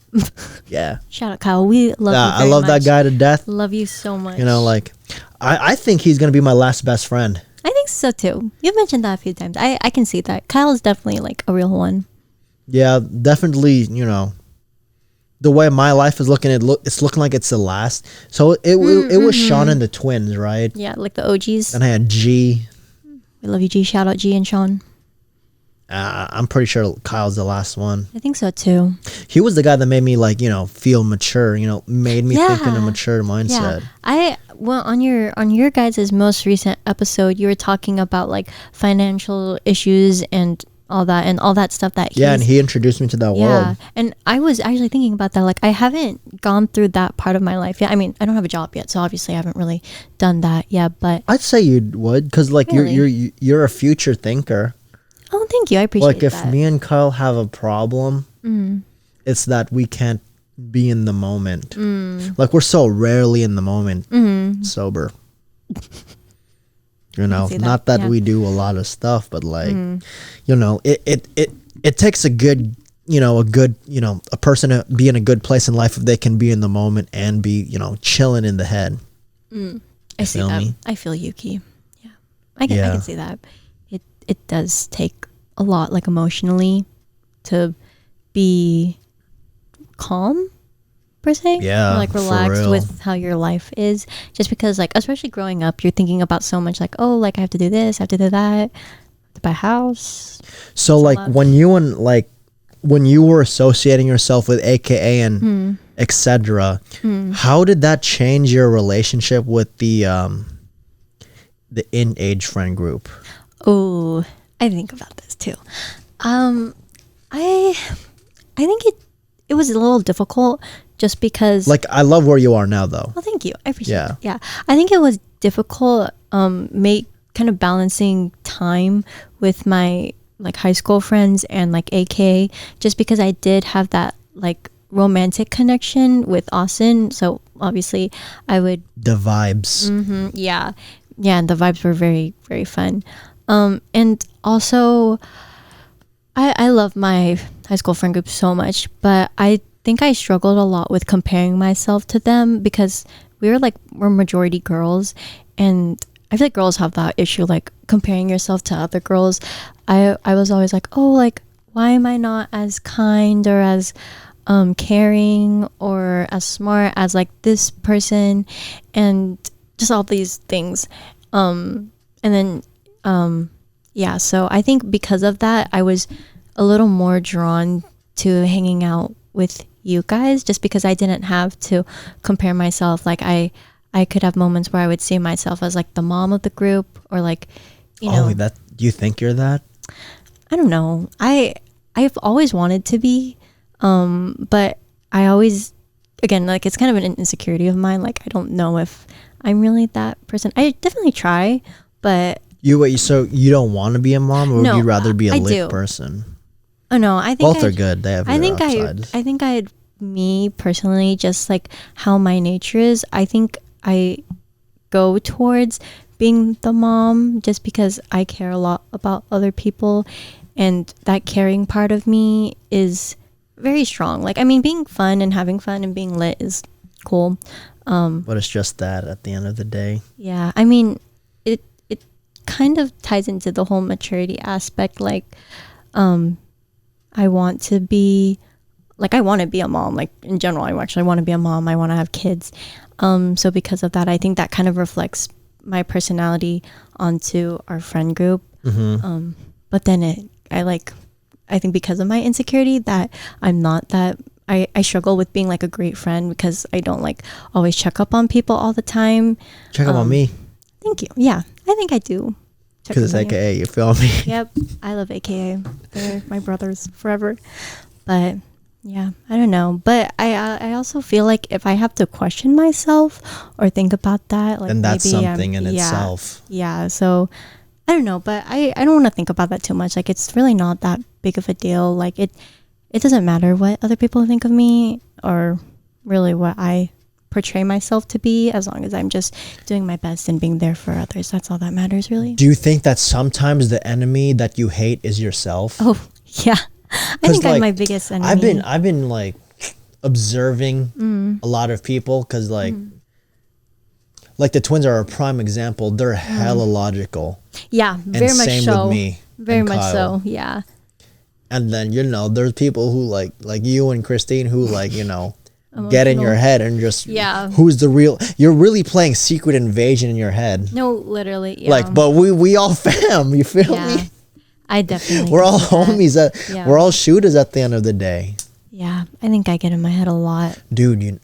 Yeah. Shout out Kyle. We love you I love much. that guy to death. Love you so much. You know, like, I think he's going to be my last best friend. I think so too. You've mentioned that a few times. I can see that. Kyle is definitely like a real one. Yeah, definitely, you know, the way my life is looking, it's looking like it's the last. So it was Sean and the twins, right? Yeah, like the OGs. And I had G. We love you, G. Shout out G and Sean. I'm pretty sure Kyle's the last one. I think so too. He was the guy that made me like, you know, feel mature, you know, made me think in a mature mindset. Yeah. Well, on your guys' most recent episode, you were talking about like financial issues and all that stuff that and he introduced me to that world. And I was actually thinking about that. Like, I haven't gone through that part of my life yet. I mean, I don't have a job yet, so obviously I haven't really done that yet. But I'd say you would, because like really? you're a future thinker. Oh, thank you. I appreciate that. Like, if me and Kyle have a problem, it's that we can't be in the moment. Like, we're so rarely in the moment sober. You know, not that we do a lot of stuff, but like, you know, it takes a person to be in a good place in life if they can be in the moment and be, you know, chilling in the head. I see that. I feel you, Key. Yeah. I can see that. It does take a lot, like, emotionally to be calm, per se. Yeah. Or, like, relaxed with how your life is. Just because, like, especially growing up, you're thinking about so much, like, oh, like, I have to do this, I have to do that, I have to buy a house. So, like, when you were associating yourself with AKA and etc., how did that change your relationship with the in-age friend group? Oh, I think about this too. I think it was a little difficult just because. Like, I love where you are now, though. Well, thank you. I appreciate it. Yeah. I think it was difficult, kind of balancing time with my like high school friends and like AK, just because I did have that like romantic connection with Austin. So obviously I would. The vibes. Mm-hmm, yeah. Yeah. And the vibes were very, very fun. And also, I love my high school friend group so much, but I think I struggled a lot with comparing myself to them because we're majority girls, and I feel like girls have that issue, like comparing yourself to other girls. I was always like, oh, like, why am I not as kind or as caring or as smart as like this person, and just all these things. And then yeah, so I think because of that, I was a little more drawn to hanging out with you guys, just because I didn't have to compare myself. Like I could have moments where I would see myself as like the mom of the group, or like, you know. That, do you think you're that? I don't know. I've always wanted to be, but I always, again, like it's kind of an insecurity of mine. Like I don't know if I'm really that person. I definitely try, but. So you don't want to be a mom, or would you rather be a lit person? Oh no, I think both are good. They have their upsides. I think me personally, just like how my nature is, I think I go towards being the mom just because I care a lot about other people, and that caring part of me is very strong. Like, I mean, being fun and having fun and being lit is cool. But it's just that at the end of the day. Yeah, I mean, it kind of ties into the whole maturity aspect. Like, I want to be a mom. Like in general, I actually want to be a mom. I want to have kids. So because of that, I think that kind of reflects my personality onto our friend group. Mm-hmm. But then I think because of my insecurity that I'm not that. I struggle with being like a great friend because I don't like always check up on people all the time. Check up on me. Thank you. Yeah, I think I do. Because it's AKA, you feel me? Yep, I love AKA. They're my brothers forever. But yeah, I don't know. But I also feel like if I have to question myself or think about that, like, and that's maybe something in itself. Yeah. So I don't know, but I don't want to think about that too much. Like, it's really not that big of a deal. Like it doesn't matter what other people think of me or really what I portray myself to be, as long as I'm just doing my best and being there for others. That's all that matters, really. Do you think that sometimes the enemy that you hate is yourself? Oh yeah, I think like, I'm my biggest enemy. I've been like observing a lot of people, because like the twins are a prime example. They're hella logical. Yeah, very much same so. With me, very much Kyle. so. Yeah. And then there's people who like you and Christine who like get in your head and just who's the real. You're really playing Secret Invasion in your head. No, literally. Yeah. Like, but we all fam. You feel me? I definitely. We're all homies. We're all shooters at the end of the day. Yeah, I think I get in my head a lot. Dude, you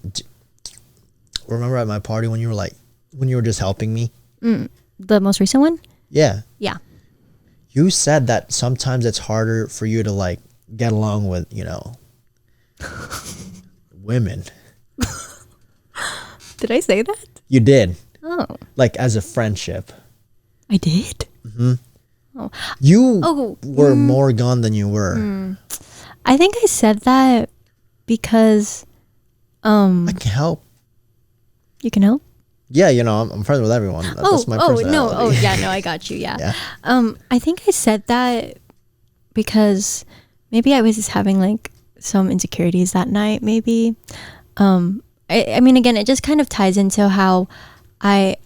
remember at my party when you were just helping me? The most recent one? Yeah. Yeah. You said that sometimes it's harder for you to like get along with, women. Did I say that? You did. Oh. Like as a friendship. I did? Mm-hmm. Oh. You were more gone than you were. I think I said that because I can help. You can help? Yeah, I'm friends with everyone. That's my personality. No, I got you. Yeah. I think I said that because maybe I was just having like some insecurities that night. Maybe. I mean, again, it just kind of ties into how I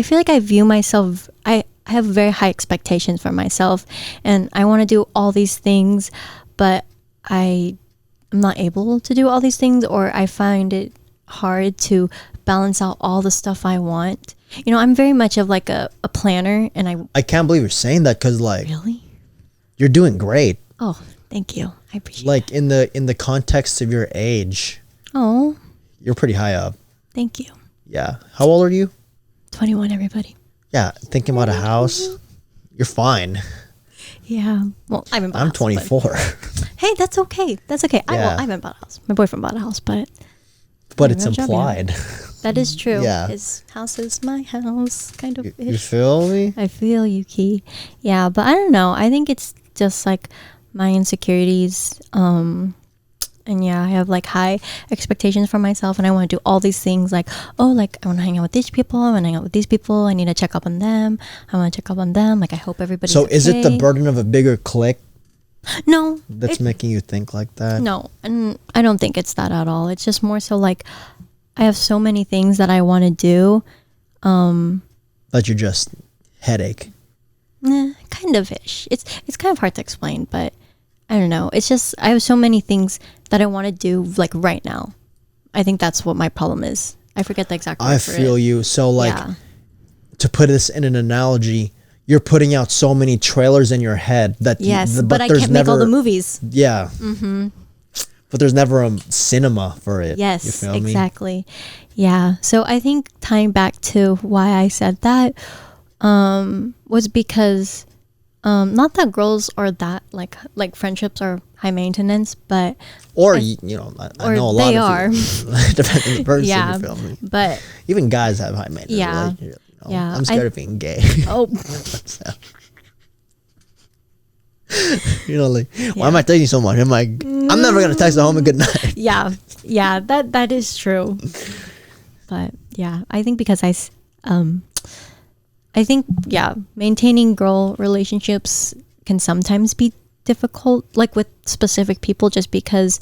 feel like I view myself. I have very high expectations for myself, and I want to do all these things, but I'm not able to do all these things, or I find it hard to balance out all the stuff I want. I'm very much of like a planner, and I can't believe you're saying that, because like really you're doing great. Oh, thank you. I appreciate like in the context of your age. Oh, you're pretty high up. Thank you. Yeah. How old are you? 21, everybody. Yeah, thinking about a house. You're fine. Yeah. Well, I haven't bought a house. I'm 24. Hey, that's okay. That's okay. Yeah. I haven't bought a house. My boyfriend bought a house, but But it's implied. That is true. Yeah. His house is my house, kind of. You feel me? I feel you, Key. Yeah, but I don't know. I think it's just like my insecurities. And yeah, I have like high expectations for myself, and I want to do all these things. Like, oh, like I want to hang out with these people. I want to hang out with these people. I need to check up on them. I want to check up on them. Like, I hope everybody's So, okay. is it the burden of a bigger clique? No. That's making you think like that? No, and I don't think it's that at all. It's just more so like I have so many things that I want to do. But you're just headache. Kind of ish. It's kind of hard to explain, but I don't know. It's just I have so many things that I want to do like right now. I think that's what my problem is. I forget the exact word I for feel it. you. So like to put this in an analogy, you're putting out so many trailers in your head that but I can't make all the movies. Yeah. Mm-hmm. But there's never a cinema for it. Yes, you feel exactly. Me? Yeah. So I think tying back to why I said that was because not that girls are that like friendships are high maintenance, but I know a lot they of are depending on the person. Yeah, you feel me? But even guys have high maintenance. Yeah, yeah. I'm scared of being gay. Oh. Like, why am I texting so much? I'm like, I'm never gonna text a home a good night. Yeah, that is true. But yeah, I think because maintaining girl relationships can sometimes be difficult, like with specific people, just because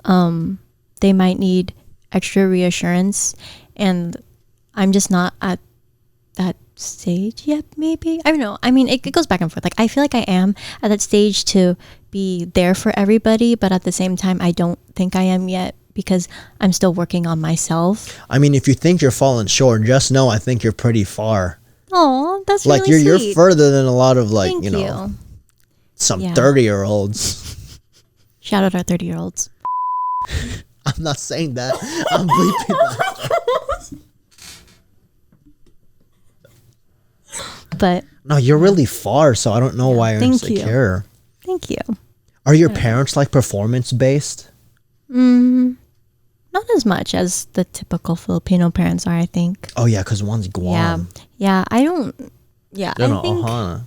they might need extra reassurance, and I'm just not at that stage yet. Maybe, I don't know. I mean, it goes back and forth. Like, I feel like I am at that stage to be there for everybody, but at the same time I don't think I am yet, because I'm still working on myself. I mean, if you think you're falling short, just know I think you're pretty far. Oh, that's like really you're sweet. further than a lot of like Thank you. Some 30-year-olds. Shout out our 30-year-olds. I'm not saying that. I'm bleeping that. But no, you're really far, so I don't know why you're insecure. Thank you. Are your parents like performance based? Not as much as the typical Filipino parents are, I think. Oh yeah, because one's Guam. Yeah. I don't. Yeah, I think. Ohana.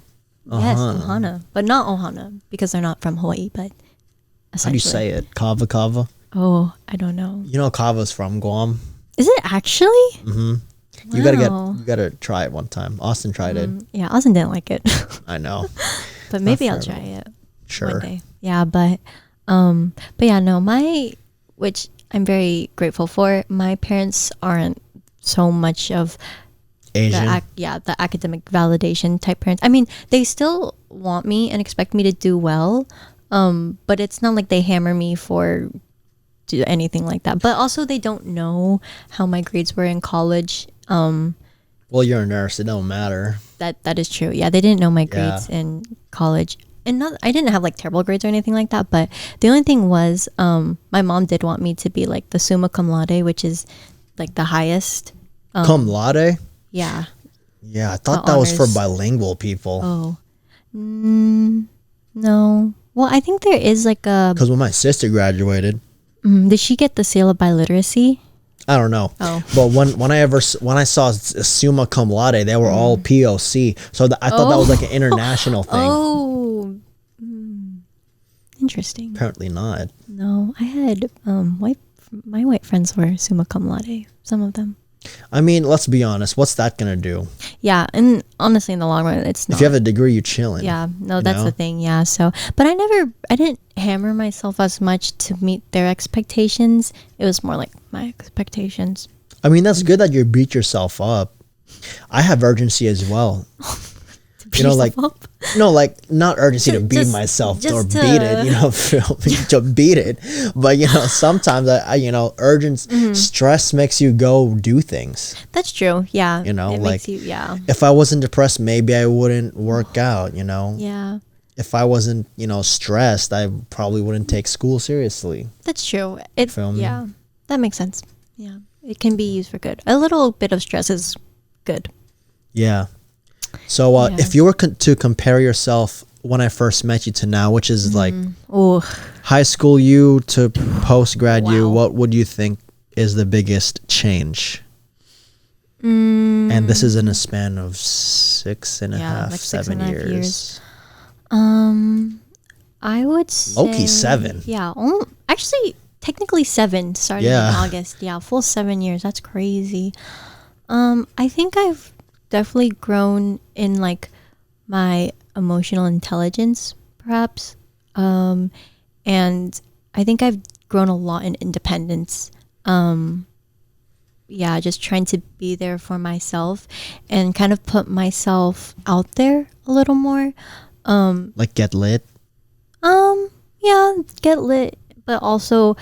Yes, Ohana, but not Ohana because they're not from Hawaii. But how do you say it? Kava kava. Oh, I don't know. You know, kava's from Guam. Is it actually? Mm-hmm. Wow. You gotta try it one time. Austin tried it. Yeah, Austin didn't like it. I know. But maybe I'll try it. Sure. One day. Yeah, but yeah, no, which I'm very grateful for. My parents aren't so much of Asian. the academic validation type parents. I mean, they still want me and expect me to do well, but it's not like they hammer me for do anything like that. But also, they don't know how my grades were in college. Well, you're a nurse. It don't matter. That is true. Yeah, they didn't know my grades in college. And I didn't have like terrible grades or anything like that. But the only thing was, my mom did want me to be like the summa cum laude, which is like the highest. Cum laude? Yeah. Yeah, I thought that was for bilingual people. Oh. No. Well, I think there is like a... Because when my sister graduated... did she get the seal of biliteracy? I don't know. Oh. But when I saw summa cum laude, they were all POC. So I thought that was like an international thing. Oh. Interesting. Apparently not. No, I had my white friends were summa cum laude. Some of them. I mean, let's be honest. What's that gonna do? Yeah, and honestly, in the long run, it's not. If you have a degree, you're chilling. Yeah, no, that's the thing. Yeah, so, but I didn't hammer myself as much to meet their expectations. It was more like my expectations. I mean, that's good that you beat yourself up. I have urgency as well. Like not urgency to beat myself or beat it, to beat it. But sometimes stress makes you go do things. That's true. Yeah. It like makes you, if I wasn't depressed, maybe I wouldn't work out. Yeah. If I wasn't stressed, I probably wouldn't take school seriously. That's true. Yeah, that makes sense. Yeah, it can be used for good. A little bit of stress is good. Yeah. So if you were to compare yourself when I first met you to now, which is like high school you to post grad you, what would you think is the biggest change? And this is in a span of 6.5, like 7 years. I would say Low-key 7. Yeah, actually, technically 7. Started in August. Yeah, full 7 years. That's crazy. I think I've definitely grown in like my emotional intelligence, perhaps. And I think I've grown a lot in independence. Just trying to be there for myself and kind of put myself out there a little more. Like get lit? Yeah, get lit, but also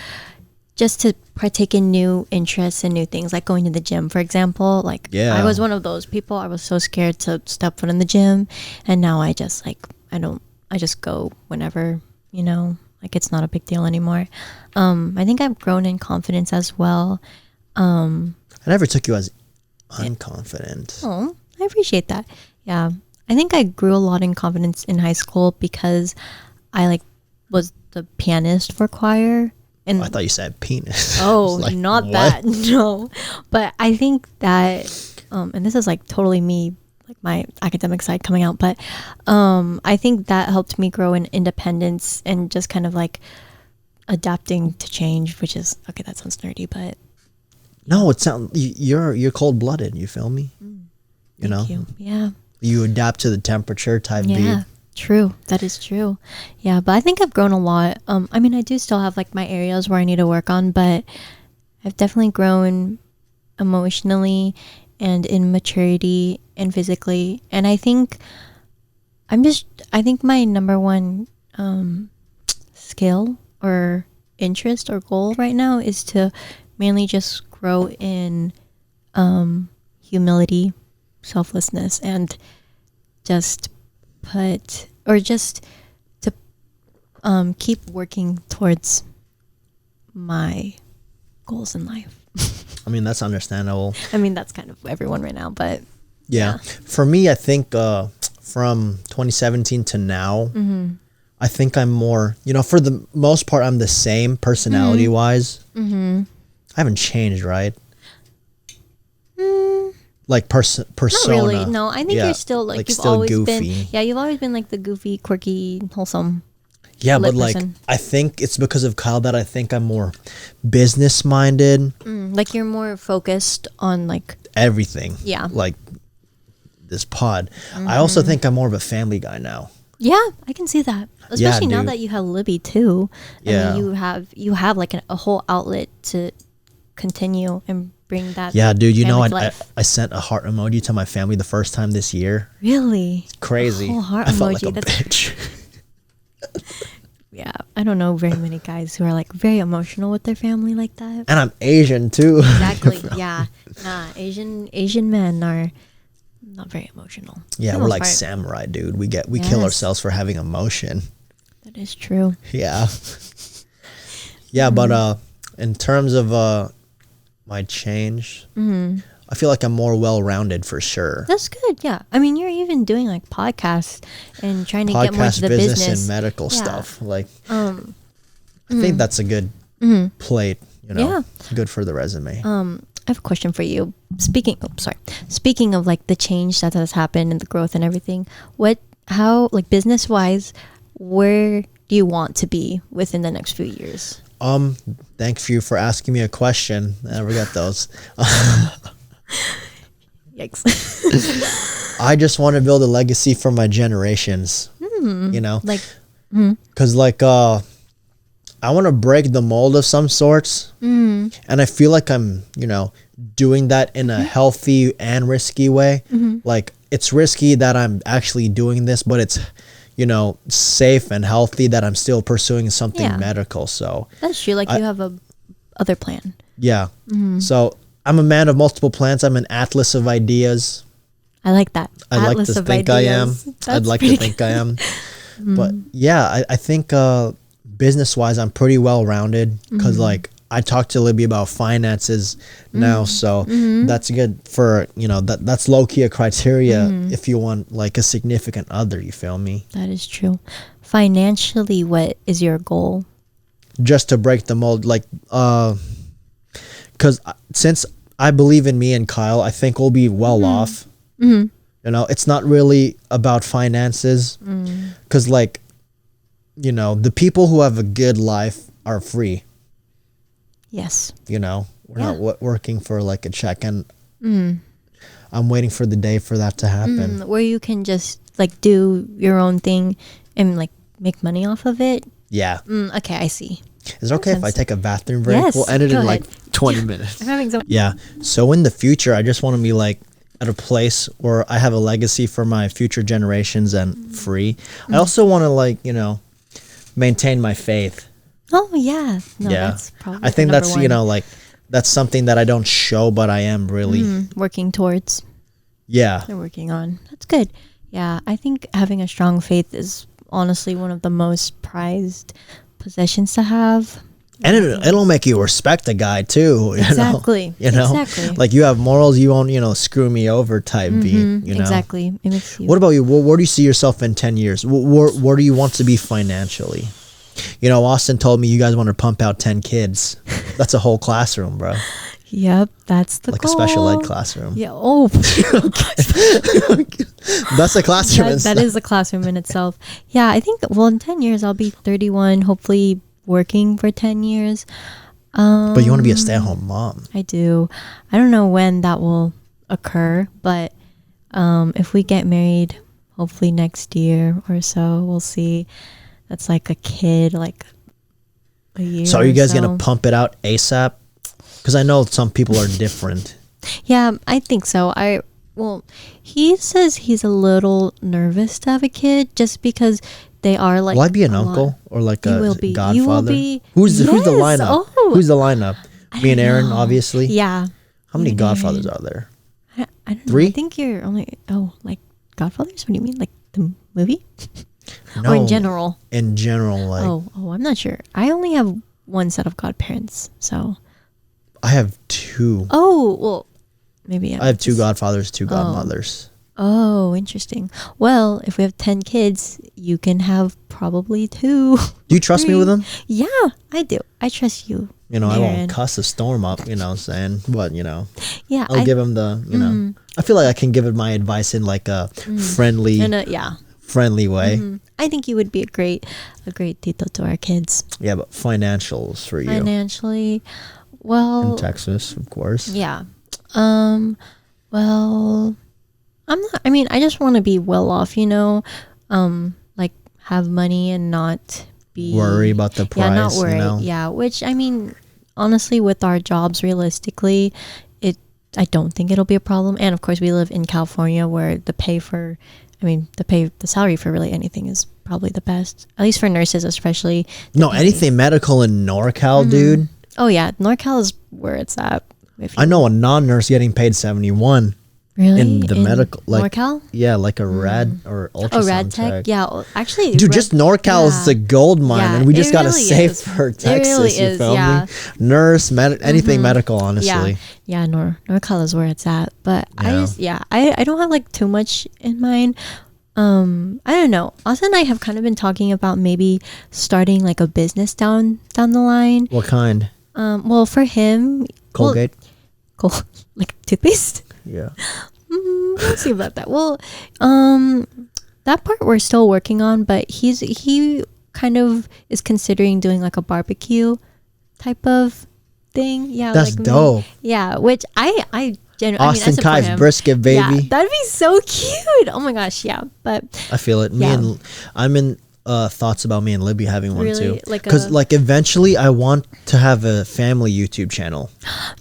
just to partake in new interests and new things, like going to the gym, for example. Like, I was one of those people. I was so scared to step foot in the gym, and now I just I just go whenever, like it's not a big deal anymore. I think I've grown in confidence as well. I never took you as unconfident. Oh, I appreciate that. Yeah, I think I grew a lot in confidence in high school because I was the pianist for choir. And I thought you said penis. Oh, like, not what? That. No. But I think that, and this is like totally me, like my academic side coming out, but I think that helped me grow in independence and just kind of like adapting to change, which is, okay, that sounds nerdy, but. No, it sounds, you're cold-blooded, you feel me? Thank you. Yeah. You adapt to the temperature type beat. True. That is true. Yeah, but I think I've grown a lot. I mean, I do still have like my areas where I need to work on, but I've definitely grown emotionally and in maturity and physically. And I think my number one skill or interest or goal right now is to mainly just grow in humility, selflessness, and just to keep working towards my goals in life. I mean, that's understandable. I mean, that's kind of everyone right now, but yeah. For me, I think from 2017 to now, I think I'm more, for the most part, I'm the same personality wise. I haven't changed, right? Like persona. Not really. No, I think you're still like you've still always goofy. been. Yeah, you've always been like the goofy, quirky, wholesome. Yeah, but like person. I think it's because of Kyle that I think I'm more business minded. Like you're more focused on like everything. Yeah. Like this pod. I also think I'm more of a family guy now. Yeah, I can see that. Especially now that you have Libby too. Yeah. And you have like a whole outlet to continue and bring that. Yeah, dude, I sent a heart emoji to my family the first time this year. Really? It's crazy. A whole heart I emoji. felt like a bitch. Yeah, I don't know very many guys who are like very emotional with their family like that. And I'm Asian too. Exactly. Yeah. Nah, Asian men are not very emotional. Yeah, we're like samurai, dude. We kill ourselves for having emotion. That is true. Yeah. Yeah, but in terms of my change, I feel like I'm more well-rounded for sure. That's good. Yeah, I mean, you're even doing like podcasts and trying to get more into the business and medical stuff. Like, I think that's a good plate. Good for the resume. I have a question for you. Speaking of like the change that has happened and the growth and everything, how like business wise, where do you want to be within the next few years? Thank you for asking me a question. I never get those. Yikes. I just want to build a legacy for my generations. Because I want to break the mold of some sorts, and I feel like I'm doing that in a healthy and risky way. Like it's risky that I'm actually doing this, but it's safe and healthy that I'm still pursuing something medical. So that's true. Like you have a other plan. Yeah. So I'm a man of multiple plans. I'm an atlas of ideas. I like that. I like to think I am. I'd like to think I am. But yeah, I think business wise, I'm pretty well rounded because like I talked to Libby about finances now. So that's good for, that's low key a criteria if you want like a significant other, you feel me? That is true. Financially, what is your goal? Just to break the mold, like, because since I believe in me and Kyle, I think we'll be well off. You know, it's not really about finances, because like, you know, the people who have a good life are free. Yes. You know, we're not working for like a check, and I'm waiting for the day for that to happen. Where you can just like do your own thing and like make money off of it. Yeah. Okay, I see. Is it okay if I take a bathroom break? Yes, we'll end it in ahead. like 20 minutes. I'm having Yeah. So in the future, I just want to be like at a place where I have a legacy for my future generations and free. I also want to like, you know, maintain my faith. Oh yeah. No, that's probably I think that's, you know, like that's something that I don't show, but I am really working towards. Yeah. They're working on. That's good. Yeah. I think having a strong faith is honestly one of the most prized possessions to have. And it'll make you respect a guy too. Exactly. You know? Exactly. Like you have morals, you won't, you know, screw me over type beat, you know? Exactly. It makes you. What about you? Where do you see yourself in 10 years? Where do you want to be financially? You know, Austin told me you guys want to pump out 10 kids. That's a whole classroom, bro. Yep, that's the like goal. A special ed classroom. Yeah. Oh. That's a classroom. That is a classroom in itself. Yeah, I think. Well, in 10 years, I'll be 31. Hopefully, working for 10 years. But you want to be a stay-at-home mom. I do. I don't know when that will occur, but if we get married, hopefully next year or so, we'll see. That's like a kid, like a year. So are you guys gonna pump it out ASAP? Because I know some people are different. Yeah, I think so. Well, he says he's a little nervous to have a kid just because they are like. Will I be an uncle or like a godfather? You will be. Who's the lineup? Oh. Who's the lineup? Me and Aaron, obviously. Yeah. How many godfathers are there? I don't know. 3? I think you're only like Godfathers. What do you mean, like the movie? No, or in general? In general, like. Oh, I'm not sure. I only have one set of godparents, so. I have 2. Oh well, maybe I have 2 godfathers, 2 godmothers. Oh, interesting. Well, if we have 10 kids, you can have probably 2. Do you trust me with them? Yeah, I do. I trust you. You know, Aaron. I won't cuss a storm up, you know what I'm saying? But, you know, yeah, I'll give him the, you know, I feel like I can give it my advice in like a friendly, friendly way. I think you would be a great tito to our kids. Yeah, but financials for you. Financially, well. In Texas, of course. Yeah. Well, I'm not, I mean, I just want to be well off, you know, like have money and not worry about the price. Yeah, not worry. You know? Yeah, which I mean, honestly, with our jobs, realistically, I don't think it'll be a problem. And of course, we live in California, where the salary for really anything is probably the best. At least for nurses, especially. No, anything medical in NorCal, dude. Oh yeah, NorCal is where it's at. I know a non-nurse getting paid 71. Really? In the medical, like NorCal? Yeah, like a rad or ultrasound rad tech. Yeah, actually, dude, just NorCal is the gold mine, and we just gotta save for Texas. It really you is, feel me? Nurse, anything medical, honestly. Yeah, NorCal is where it's at. But I don't have like too much in mind. I don't know. Austin and I have kind of been talking about maybe starting like a business down the line. What kind? Well, for him, Colgate. Like toothpaste. Yeah. We'll see about that. Well, that part we're still working on, but he kind of is considering doing like a barbecue type of thing. Yeah, that's like dope. Yeah, which I Austin Kai's brisket, baby. Yeah, that'd be so cute. Oh my gosh, yeah. But I feel it. I'm in thoughts about me and Libby having one too. Because like eventually I want to have a family YouTube channel.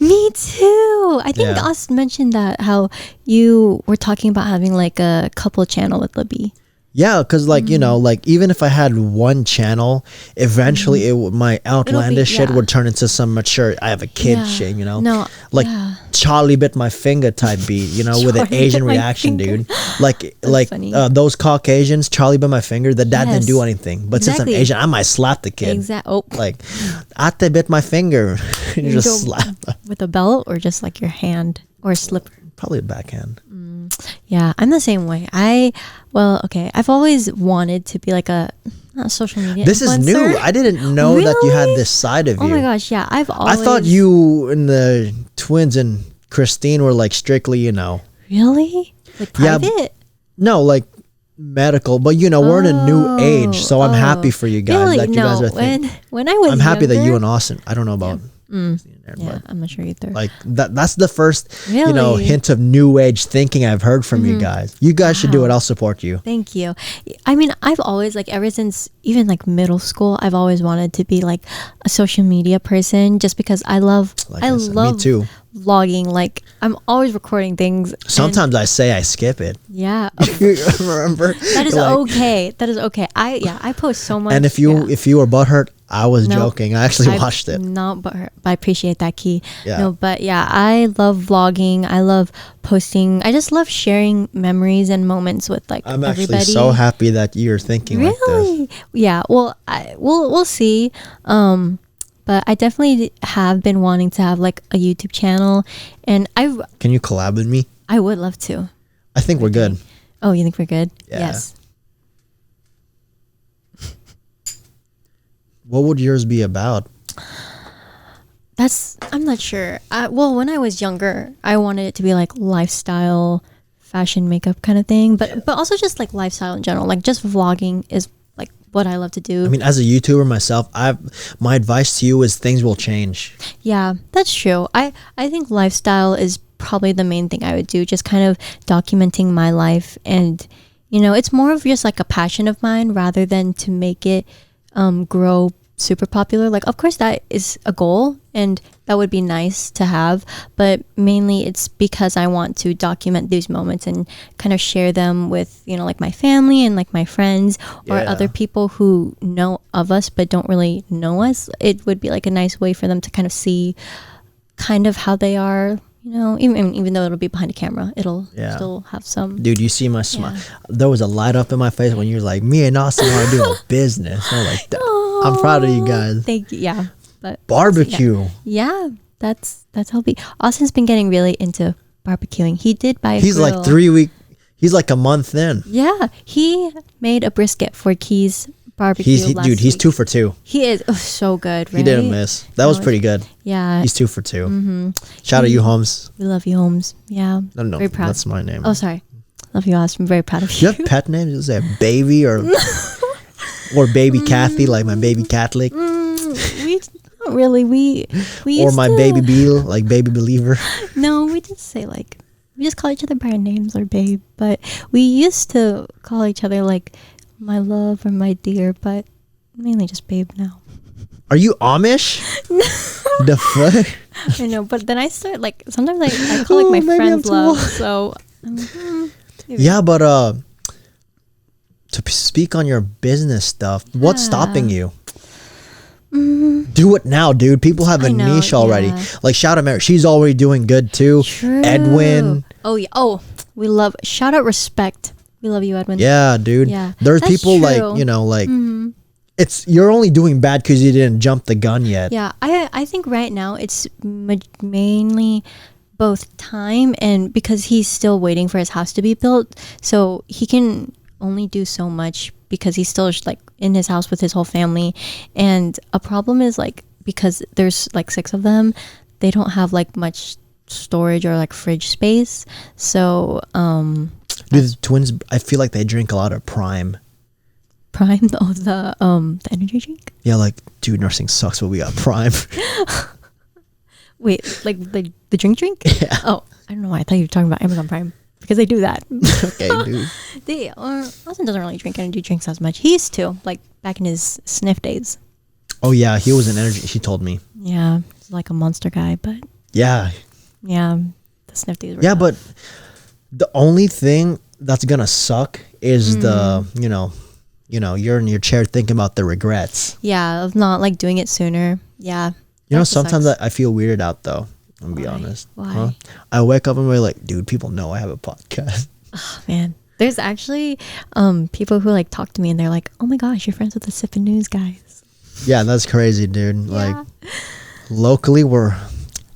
Me too. I think Austin mentioned that, how you were talking about having like a couple channel with Libby. Yeah, because like, you know, like even if I had one channel, eventually my outlandish shit would turn into some mature, I have a kid shit, you know? No, like Charlie bit my finger type beat, you know, with an Asian reaction, dude. Like those Caucasians, Charlie bit my finger, the dad didn't do anything. But since I'm Asian, I might slap the kid. Like, Ate bit my finger. You just slap. With a belt or just like your hand or a slipper? Probably a backhand. Yeah, I'm the same way. I've always wanted to be like a social media This influencer. is new. I didn't know that you had this side of you. Oh my gosh, yeah. I thought you and the twins and Christine were like strictly, Really? Like private? Yeah, no, like medical, but we're in a new age, so I'm happy for you guys. Really? That you guys are thinking. When I was I'm happy younger, that you and Austin. I don't know about. Yeah, I'm not sure either. Like that's the first Really? hint of new age thinking I've heard from you guys. You guys should do it. I'll support you. Thank you. I mean, I've always like ever since even like middle school, I've always wanted to be like a social media person just because I love me too. vlogging. Like I'm always recording things. Sometimes I say I skip it. Yeah. Remember? That is okay. That is okay. I post so much. And if you were butthurt, I was joking. I actually watched it. Not butthurt. I appreciate that, Key. Yeah. No, but yeah, I love vlogging. I love posting. I just love sharing memories and moments with like I'm everybody. actually so happy that you're thinking like this. Yeah. Well, we'll see. But I definitely have been wanting to have like a YouTube channel, and Can you collab with me? I would love to. I think we're good. Oh, you think we're good? Yeah. Yes. What would yours be about? I'm not sure. When I was younger, I wanted it to be like lifestyle, fashion, makeup kind of thing, but also just like lifestyle in general. Like just vlogging is like what I love to do. I mean, as a YouTuber myself, my advice to you is things will change. Yeah, that's true. I think lifestyle is probably the main thing I would do, just kind of documenting my life, and it's more of just like a passion of mine rather than to make it grow super popular. Like of course that is a goal and that would be nice to have, but mainly it's because I want to document these moments and kind of share them with like my family and like my friends or other people who know of us but don't really know us. It would be like a nice way for them to kind of see kind of how they are, even though it'll be behind a camera, it'll still have some. Dude, you see my smile. There was a light up in my face when you were like, me and Austin want to do a business. I was like, I'm proud of you guys. Thank you. Yeah, but barbecue. Yeah, that's how Austin's been getting really into barbecuing. He did buy a He's grill. like 3 weeks. He's like a month in. Yeah, he made a brisket for Key's barbecue. He's 2 for 2. He is so good. Right? He didn't miss. That was pretty good. Yeah, he's 2 for 2. Mm-hmm. Shout out you, Holmes. We love you, Holmes. Yeah, no, very proud. That's my name. Oh, sorry. Love you, Austin. I'm very proud of you. Do you have pet names? Is it baby or baby Kathy, like my baby Catholic? We not really. We or my baby Beal, like baby believer. No, we just say like we just call each other by our names or babe. But we used to call each other like my love or my dear, but mainly just babe now. Are you Amish? The fuck? I know, but then I start like sometimes I call like my friends love. So yeah, but to speak on your business stuff, what's stopping you? Do it now, dude. People have a niche already. Like shout out Mary, she's already doing good too. True. Edwin. Oh yeah. Oh, we love shout out respect. We love you, Edwin. Yeah, dude. Yeah, there's people true. Like it's you're only doing bad because you didn't jump the gun yet. Yeah, I think right now it's mainly both time and because he's still waiting for his house to be built, so he can only do so much because he's still like in his house with his whole family. And a problem is like because there's like 6 of them, they don't have like much storage or like fridge space. So do the twins, I feel like they drink a lot of Prime. The energy drink? Yeah, like dude, nursing sucks, but we got Prime. Wait, like the drink? Yeah. Oh, I don't know why I thought you were talking about Amazon Prime. Because they do that. Okay, dude. Austin doesn't really drink energy drinks as much. He used to, like back in his sniff days. Oh yeah, he was an energy. He told me. Yeah, he's like a monster guy, but yeah, the sniff days. Were yeah, tough. but the only thing that's gonna suck is the you're in your chair thinking about the regrets. Yeah, of not like doing it sooner. Yeah. Sometimes I feel weirded out though. I'm gonna be honest. Why? Huh? I wake up and we're like, dude, people know I have a podcast. Oh man, there's actually people who like talk to me and they're like, oh my gosh, you're friends with the Sippin News guys. Yeah, that's crazy, dude. Yeah. Like locally, we're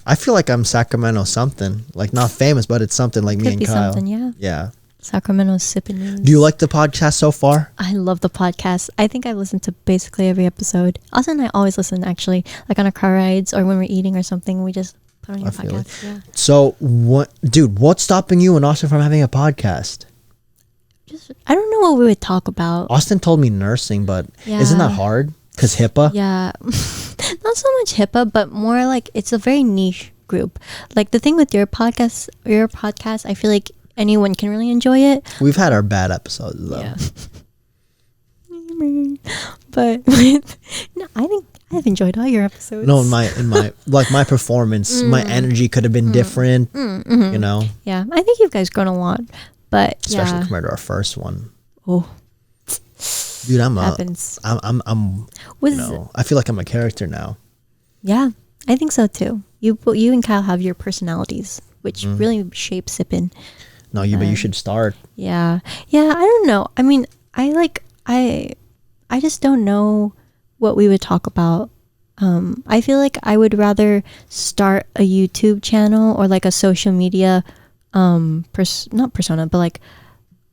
I feel like I'm Sacramento something. Like not famous, but it's something like me and Kyle. Yeah. Sacramento Sippin News. Do you like the podcast so far? I love the podcast. I think I've listened to basically every episode. Austin and I always listen, actually, like on our car rides or when we're eating or something. We just put on your podcast. Yeah. So, what's stopping you and Austin from having a podcast? I don't know what we would talk about. Austin told me nursing, but isn't that hard? Because HIPAA? Yeah. Not so much HIPAA, but more like it's a very niche group. Like the thing with your podcast, I feel like anyone can really enjoy it. We've had our bad episodes though. Yeah. But no, I think I've enjoyed all your episodes. No, in my like my performance, my energy could have been different. You know. Yeah, I think you guys grown a lot, but especially compared to our first one. Oh, dude, I'm I feel like I'm a character now. Yeah, I think so too. You and Kyle have your personalities, which really shape Sippin. No, but you should start. Yeah. I don't know. I mean, I just don't know what we would talk about. I feel like I would rather start a YouTube channel or like a social media, not persona, but like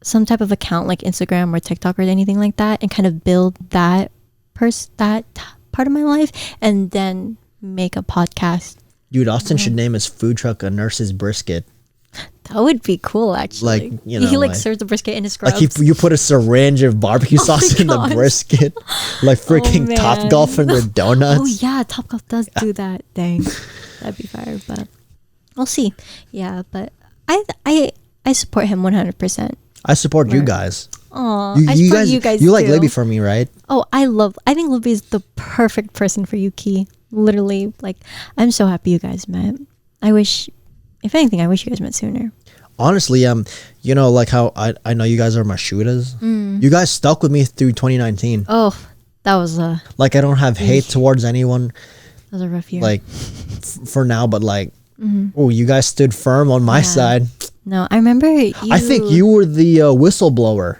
some type of account like Instagram or TikTok or anything like that, and kind of build that part of my life, and then make a podcast. Dude, Austin should name his food truck a Nurse's Brisket. That would be cool, actually. Like, you know, he like serves the brisket in his scrubs. Like you put a syringe of barbecue sauce in the brisket, like freaking Topgolf and their donuts. Oh yeah, Topgolf does do that. Dang, that'd be fire. But we'll see. Yeah, but I support him 100%. I support you guys. Aw, you guys. You like Libby for me, right? Oh, I think Libby is the perfect person for you, Key. Literally, like, I'm so happy you guys met. If anything, I wish you guys met sooner. Honestly, you know, like how I know you guys are my Shootas. You guys stuck with me through 2019. Oh, that was like, I don't have hate towards anyone. That was a rough year. Like, for now, but like, oh, you guys stood firm on my side. No, I remember I think you were the whistleblower.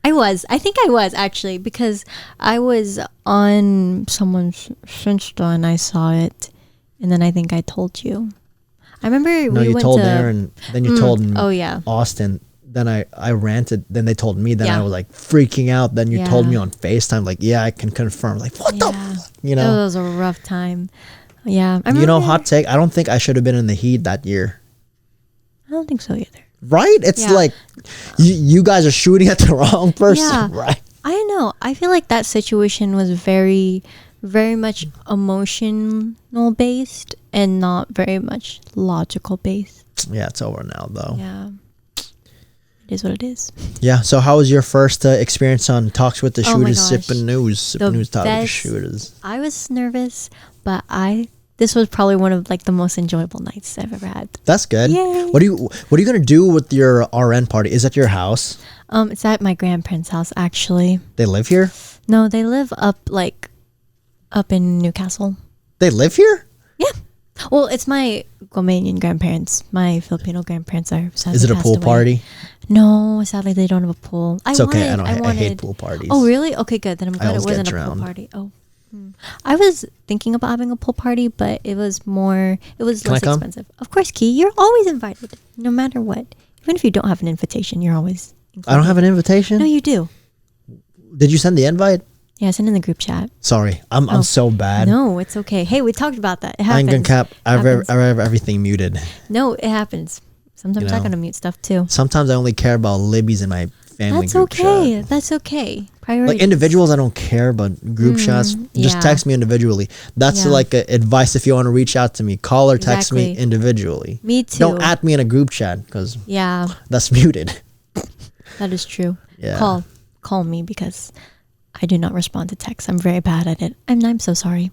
I think I was actually, because I was on someone's Insta and I saw it, and then I think I told you. I remember you told Aaron, then you told Austin, then I ranted, then they told me, then I was like freaking out, then you told me on FaceTime, like, yeah, I can confirm, like, what the fuck? You know? It was a rough time. Yeah. You know, hot take, I don't think I should have been in the heat that year. I don't think so either. Right? It's like, you guys are shooting at the wrong person, right? I know. I feel like that situation was very, very much emotional based and not very much logical based. Yeah, it's over now though. Yeah. It is what it is. Yeah, so how was your first experience on Talks with the Shooters, Sippin News Talks with the Shooters? I was nervous, but this was probably one of like the most enjoyable nights I've ever had. That's good. Yay. What are you gonna do with your RN party? Is at your house? It's at my grandparents' house actually. They live here? No, they live up in Newcastle. They live here? Yeah. Well, it's my Romanian grandparents. My Filipino grandparents are sadly Is it a pool party? No, sadly they don't have a pool. It's okay. I hate pool parties. Oh, really? Okay, good. Then I'm glad it wasn't a pool party. Oh. I was thinking about having a pool party, but it was less expensive. Of course, Key, you're always invited, no matter what. Even if you don't have an invitation, you're always included. I don't have an invitation? No, you do. Did you send the invite? Yeah, I sent in the group chat. Sorry, I'm so bad. No, it's okay. Hey, we talked about that. It happens. I ain't gonna cap. I have everything muted. No, it happens. Sometimes I gotta mute stuff too. Sometimes I only care about Libby's and my family. That's okay. That's okay. Priorities. Like individuals, I don't care, but group chats, just text me individually. That's like advice if you want to reach out to me. Call or text me individually. Me too. Don't add me in a group chat because that's muted. That is true. Yeah. Call me because I do not respond to texts. I'm very bad at it. I'm so sorry.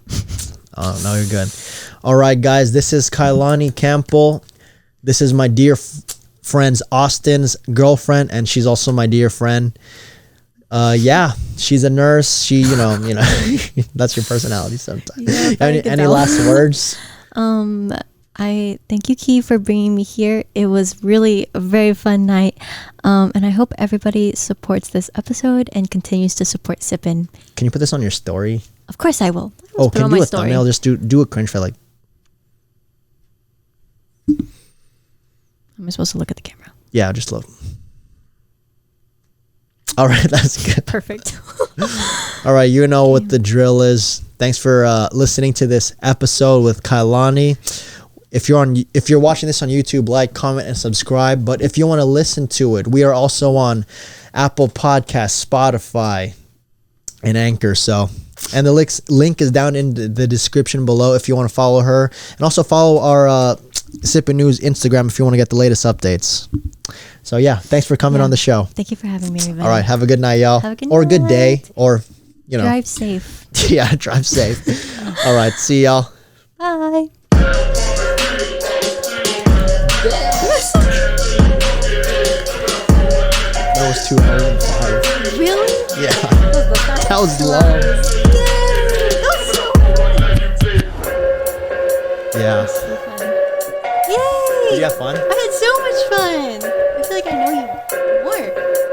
Oh, no, you're good. All right, guys, this is Kylani Campbell. This is my dear friend's Austin's girlfriend, and she's also my dear friend. Yeah, she's a nurse. She, you know, that's your personality sometimes. Yeah, any last words? I thank you, Key, for bringing me here. It was really a very fun night, and I hope everybody supports this episode and continues to support Sippin. Can you put this on your story? Of course I will. Can you do a thumbnail? Just do a cringe for like. Am I supposed to look at the camera? Yeah, just look. All right, that's good. Perfect. All right, you know what the drill is. Thanks for listening to this episode with Kylani. If you're watching this on YouTube, like, comment, and subscribe. But if you want to listen to it, we are also on Apple Podcasts, Spotify, and Anchor. And the link is down in the description below if you want to follow her. And also follow our Sippin News Instagram if you want to get the latest updates. So yeah, thanks for coming on the show. Thank you for having me, Ruben. All right, have a good night, y'all. Have a good or night. A good day, or drive safe. Yeah, drive safe. All right, see y'all. Bye. That was 2 hours and 5. Really? Yeah. That was long. Yay! That was so fun. Yeah. Yay! Did you have fun?